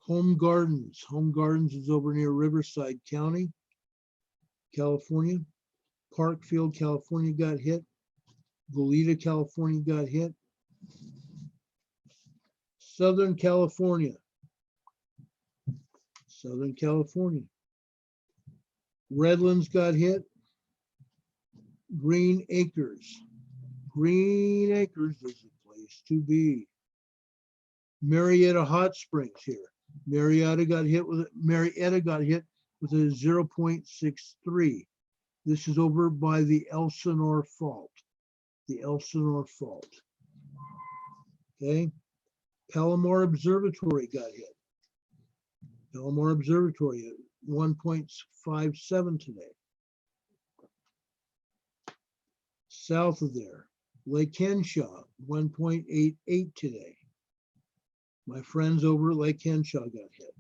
Home Gardens is over near Riverside County, California. Parkfield, California got hit. Goleta, California got hit. Southern California. Redlands got hit. Green Acres is the place to be. Marietta Hot Springs here. Marietta got hit with a 0.63. This is over by the Elsinore Fault. Okay. Palomar Observatory got hit. Palomar Observatory at 1.57 today. South of there, Lake Henshaw, 1.88 today. My friends over at Lake Henshaw got hit.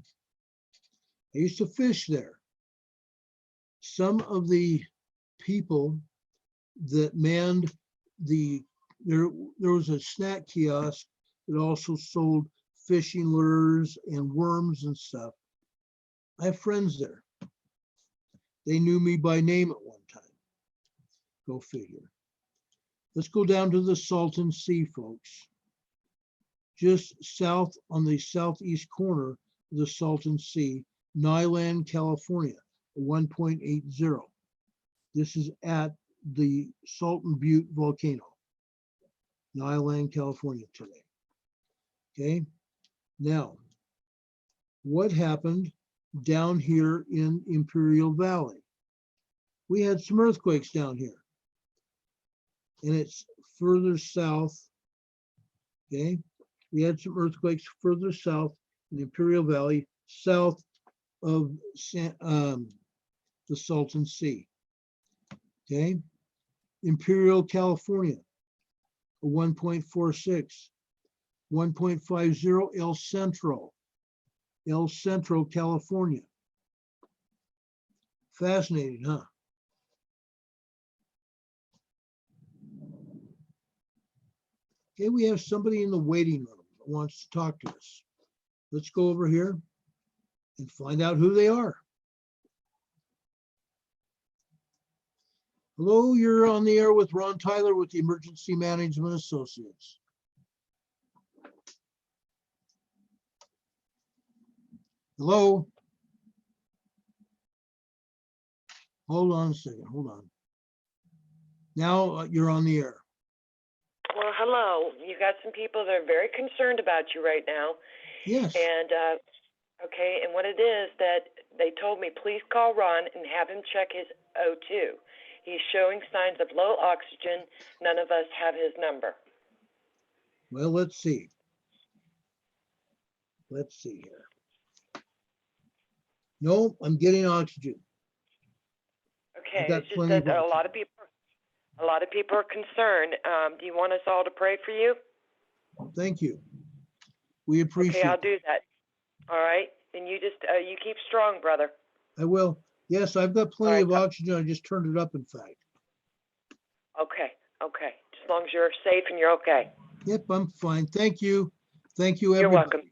I used to fish there. Some of the people that manned there was a snack kiosk that also sold fishing lures and worms and stuff. I have friends there. They knew me by name at one time. Go figure. Let's go down to the Salton Sea, folks. Just south on the southeast corner of the Salton Sea, Nyland, California, 1.80. This is at the Salton Butte volcano, Nyland, California today. Okay, now, what happened down here in Imperial Valley? We had some earthquakes down here, and it's further south. Okay, we had some earthquakes further south in Imperial Valley, south of the Salton Sea. Okay, Imperial, California, a 1.46, 1.50 El Centro, California. Fascinating, huh? Okay, we have somebody in the waiting room that wants to talk to us. Let's go over here and find out who they are. Hello, you're on the air with Ron Tyler with the Emergency Management Associates. Hello? Hold on a second, hold on. Now you're on the air. Well, hello. You got some people that are very concerned about you right now. Yes. And, okay, and what it is that they told me, please call Ron and have him check his O2. He's showing signs of low oxygen. None of us have his number. Well, let's see. Let's see here. No, I'm getting oxygen. Okay, got it's just plenty that of a lot of people are concerned. Do you want us all to pray for you? Thank you. We appreciate Okay, I'll it. do that. All right, and you just you keep strong, brother. I will. Yes, I've got plenty All of right. oxygen. I just turned it up, in fact. Okay, okay. As long as you're safe and you're okay. Yep, I'm fine. Thank you. Thank you, You're everybody. welcome.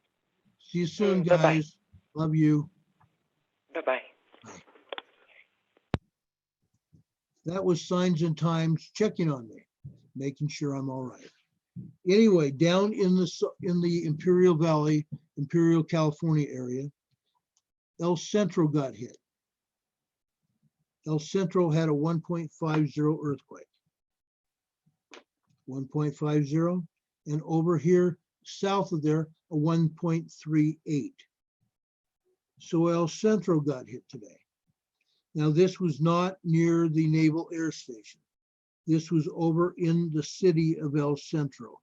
See you soon, Bye-bye. guys. Love you. Bye-bye. That was Signs and Times checking on me, making sure I'm all right. Anyway, down in the Imperial Valley, Imperial, California area, El Centro got hit. El Centro had a 1.50 earthquake. 1.50, and over here south of there, a 1.38. So El Centro got hit today. Now, this was not near the Naval Air Station. This was over in the city of El Centro.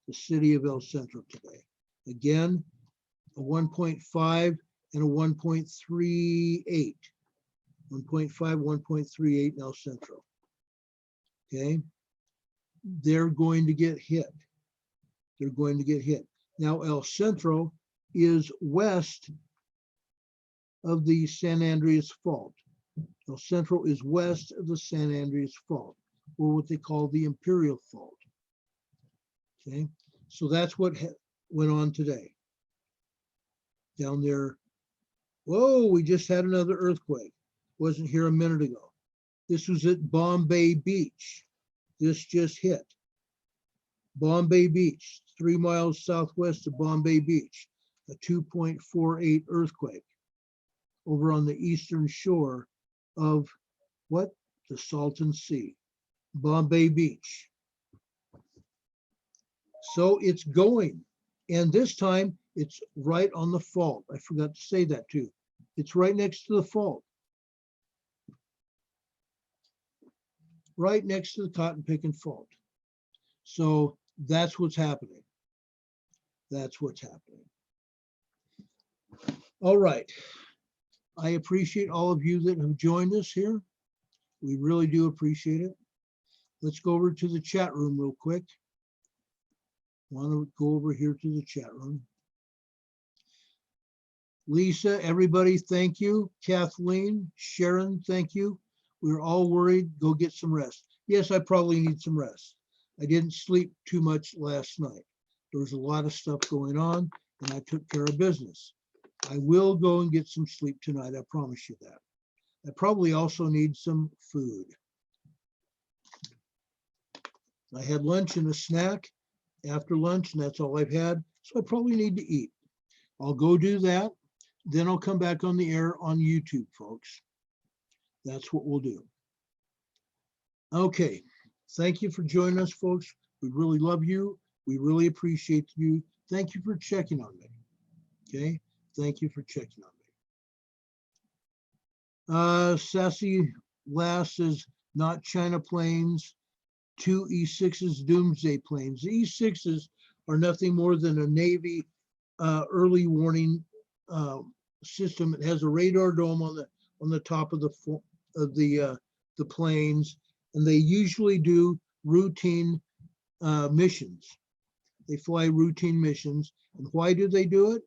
The city of El Centro today. Again, a 1.5 and a 1.38. 1.5, 1.38 in El Centro. Okay. They're going to get hit. They're going to get hit. Now, El Centro is west of the San Andreas Fault. El Centro is west of the San Andreas Fault, or what they call the Imperial Fault. Okay, so that's what went on today. Down there, whoa, we just had another earthquake. Wasn't here a minute ago. This was at Bombay Beach. This just hit. Bombay Beach, 3 miles southwest of Bombay Beach, a 2.48 earthquake over on the eastern shore of what? The Salton Sea, Bombay Beach. So it's going, and this time it's right on the fault. I forgot to say that too. It's right next to the fault. Right next to the cotton picking fault. So that's what's happening. That's what's happening. All right. I appreciate all of you that have joined us here. We really do appreciate it. Let's go over to the chat room real quick. Want to go over here to the chat room. Lisa, everybody, thank you. Kathleen, Sharon, thank you. We're all worried. Go get some rest. Yes, I probably need some rest. I didn't sleep too much last night. There was a lot of stuff going on, and I took care of business. I will go and get some sleep tonight. I promise you that. I probably also need some food. I had lunch and a snack after lunch, and that's all I've had. So I probably need to eat. I'll go do that. Then I'll come back on the air on YouTube, folks. That's what we'll do. Okay. Thank you for joining us, folks. We really love you. We really appreciate you. Thank you for checking on me. Okay. Thank you for checking on me. Sassy Lass says, not China planes, 2 E6s Doomsday planes. The E6s are nothing more than a Navy early warning system. It has a radar dome on the top of the planes, and they usually do routine missions. They fly routine missions. And why do they do it?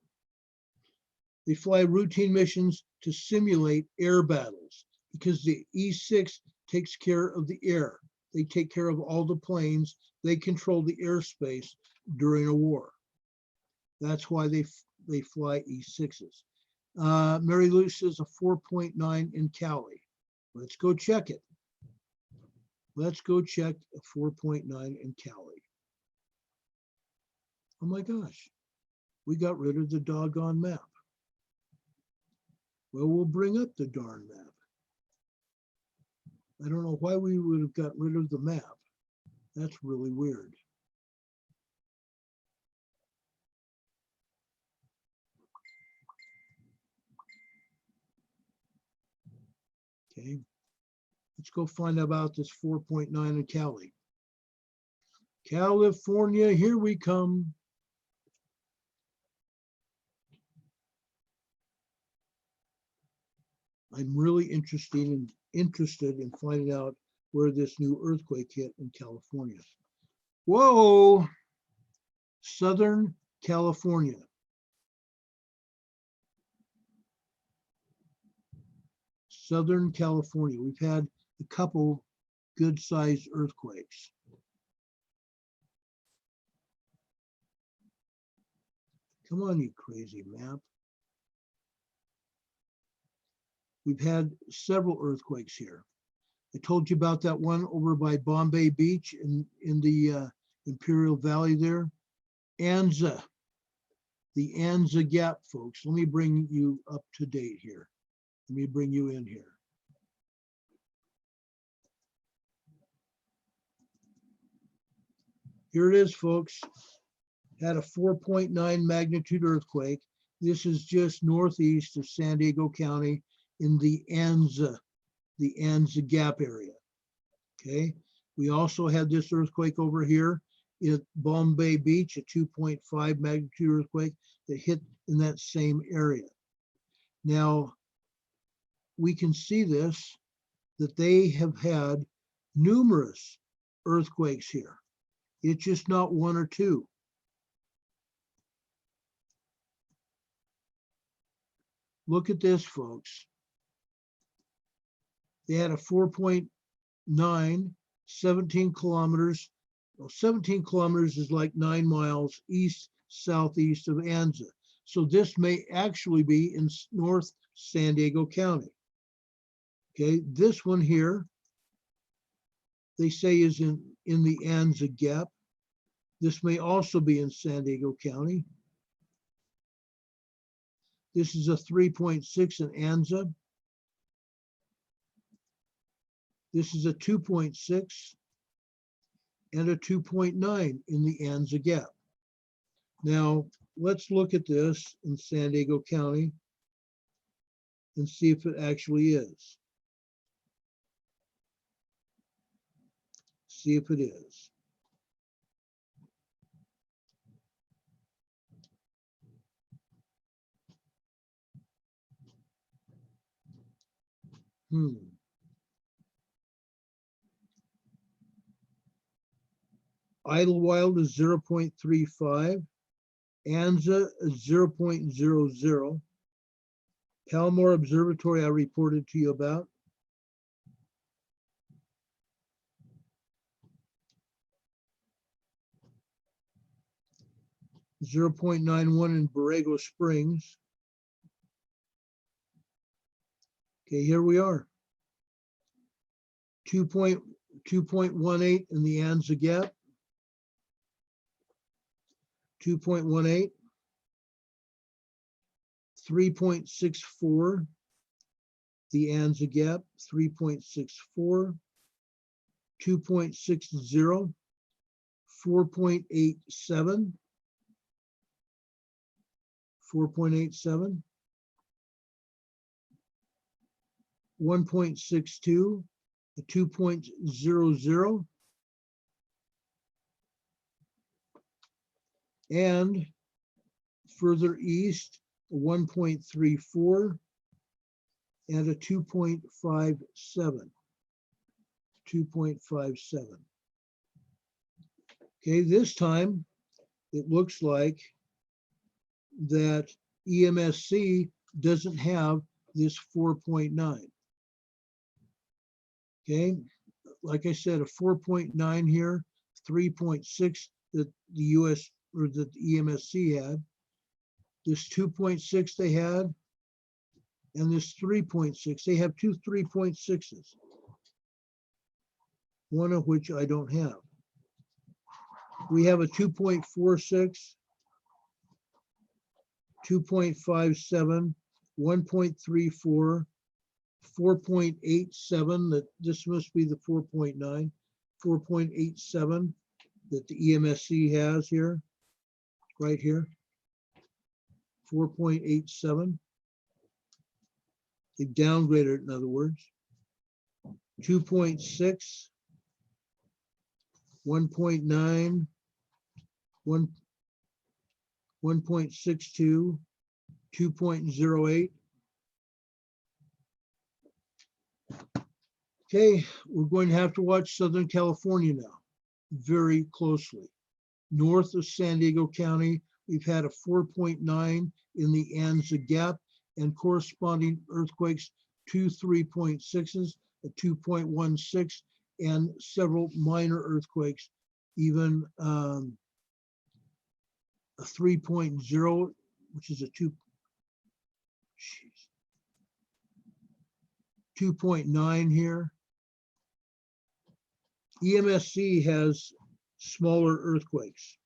They fly routine missions to simulate air battles, because the E6 takes care of the air. They take care of all the planes. They control the airspace during a war. That's why they fly E6s. Mary Lou says a 4.9 in Cali. Let's go check it. Let's go check a 4.9 in Cali. Oh my gosh, we got rid of the doggone map. Well, we'll bring up the darn map. I don't know why we would have got rid of the map. That's really weird. Okay, let's go find out about this 4.9 in Cali. California, here we come. I'm really interested in finding out where this new earthquake hit in California. Whoa, Southern California. Southern California. We've had a couple good-sized earthquakes. Come on, you crazy map. We've had several earthquakes here. I told you about that one over by Bombay Beach in the Imperial Valley there. Anza, the Anza Gap, folks. Let me bring you up to date here. Let me bring you in here. Here it is, folks. Had a 4.9 magnitude earthquake. This is just northeast of San Diego County in the Anza Gap area. Okay. We also had this earthquake over here at Bombay Beach, a 2.5 magnitude earthquake that hit in that same area. Now, we can see this, that they have had numerous earthquakes here. It's just not one or two. Look at this, folks. They had a 4.9, 17 kilometers. Well, 17 kilometers is like 9 miles east, southeast of Anza. So this may actually be in North San Diego County. Okay, this one here, they say is in the Anza Gap. This may also be in San Diego County. This is a 3.6 in Anza. This is a 2.6 and a 2.9 in the Anza Gap. Now, let's look at this in San Diego County and see if it actually is. See if it is. Idlewild is 0.35. Anza is 0.00. Palomar Observatory I reported to you about. .91 in Borrego Springs. Okay, here we are. 2.18 in the Anza Gap. 2.18. 3.64. The Anza Gap. 3.64. 2.60. 4.87. 4.87. 1.62, a 2.00, and further east, a 1.34 and a 2.57. 2.57. Okay, this time it looks like that EMSC doesn't have this 4.9. Okay, like I said, a 4.9 here, 3.6 that the US or that the EMSC had, this 2.6 they had, and this 3.6. They have two 3.6s, one of which I don't have. We have a 2.46, 2.57, 1.34, 4.87, that this must be the 4.9, 4.87 that the EMSC has here, right here, 4.87. They downgraded it, in other words. 2.6, 1.9, 1.62, 2.08. Okay, we're going to have to watch Southern California now very closely. North of San Diego County, we've had a 4.9 in the Anza Gap and corresponding earthquakes, 2 3.6s, a 2.16, and several minor earthquakes, even a 3.0, which is a 2.9 here. EMSC has smaller earthquakes.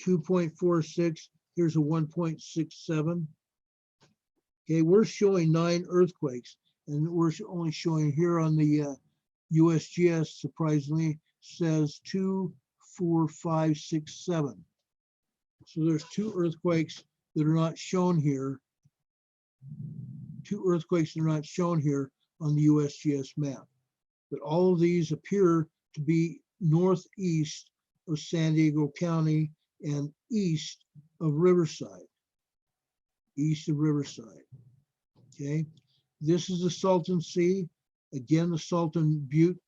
2.46, here's a 1.67. Okay, we're showing 9 earthquakes, and we're only showing here on the USGS, surprisingly, says 2, 4, 5, 6, 7. So there's 2 earthquakes that are not shown here. 2 earthquakes that are not shown here on the USGS map. But all of these appear to be northeast of San Diego County and east of Riverside. East of Riverside. Okay, this is the Salton Sea. Again, the Salton Butte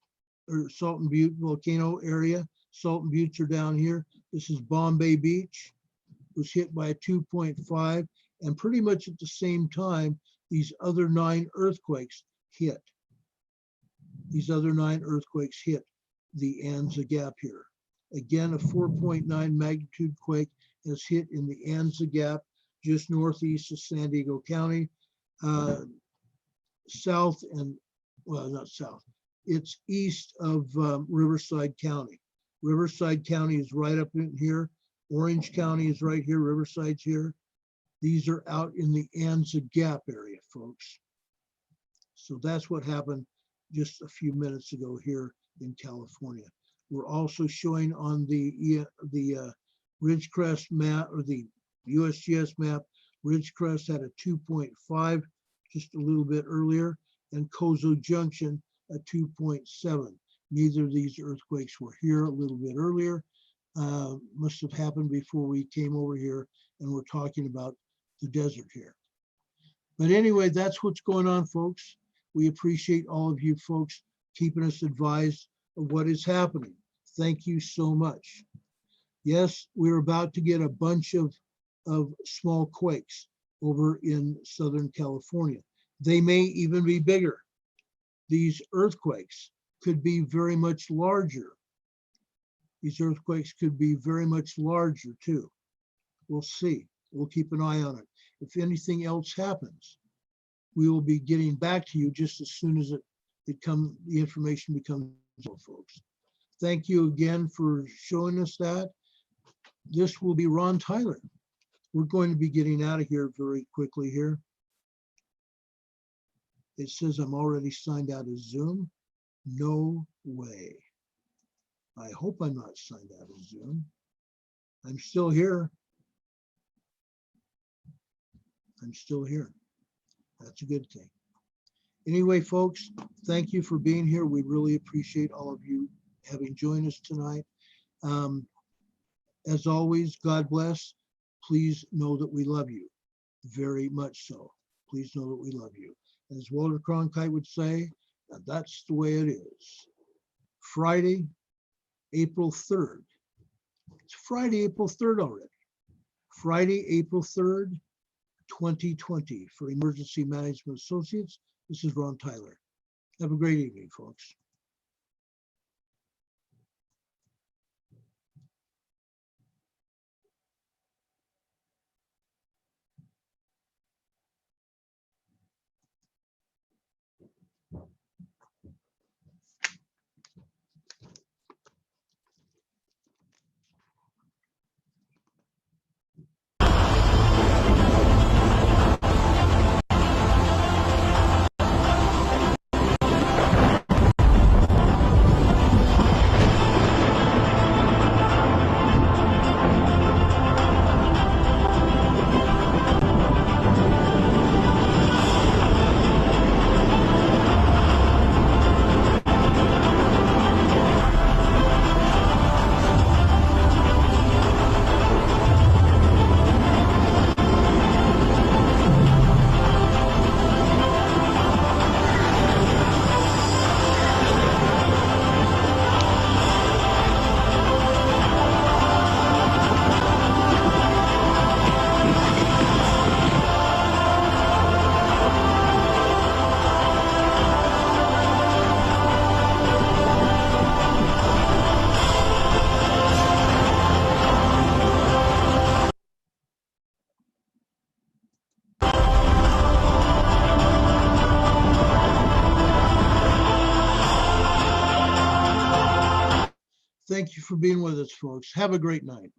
volcano area. Salton Buttes are down here. This is Bombay Beach. It was hit by a 2.5, and pretty much at the same time, these other 9 earthquakes hit. These other 9 earthquakes hit the Anza Gap here. Again, a 4.9 magnitude quake has hit in the Anza Gap, just northeast of San Diego County, south and, well, not south, it's east of Riverside County. Riverside County is right up in here. Orange County is right here. Riverside's here. These are out in the Anza Gap area, folks. So that's what happened just a few minutes ago here in California. We're also showing on the Ridgecrest map, or the USGS map, Ridgecrest had a 2.5 just a little bit earlier, and Cozo Junction a 2.7. Neither of these earthquakes were here a little bit earlier. Must have happened before we came over here, and we're talking about the desert here. But anyway, that's what's going on, folks. We appreciate all of you folks keeping us advised of what is happening. Thank you so much. Yes, we're about to get a bunch of small quakes over in Southern California. They may even be bigger. These earthquakes could be very much larger. These earthquakes could be very much larger too. We'll see. We'll keep an eye on it. If anything else happens, we will be getting back to you just as soon as the information becomes available, folks. Thank you again for showing us that. This will be Ron Tyler. We're going to be getting out of here very quickly here. It says I'm already signed out of Zoom. No way. I hope I'm not signed out of Zoom. I'm still here. I'm still here. That's a good thing. Anyway, folks, thank you for being here. We really appreciate all of you having joined us tonight. As always, God bless. Please know that we love you very much so. Please know that we love you. As Walter Cronkite would say, that's the way it is. Friday, April 3rd. It's Friday, April 3rd already. Friday, April 3rd, 2020. For Emergency Management Associates, this is Ron Tyler. Have a great evening, folks. thank you for being with us, folks. Have a great night.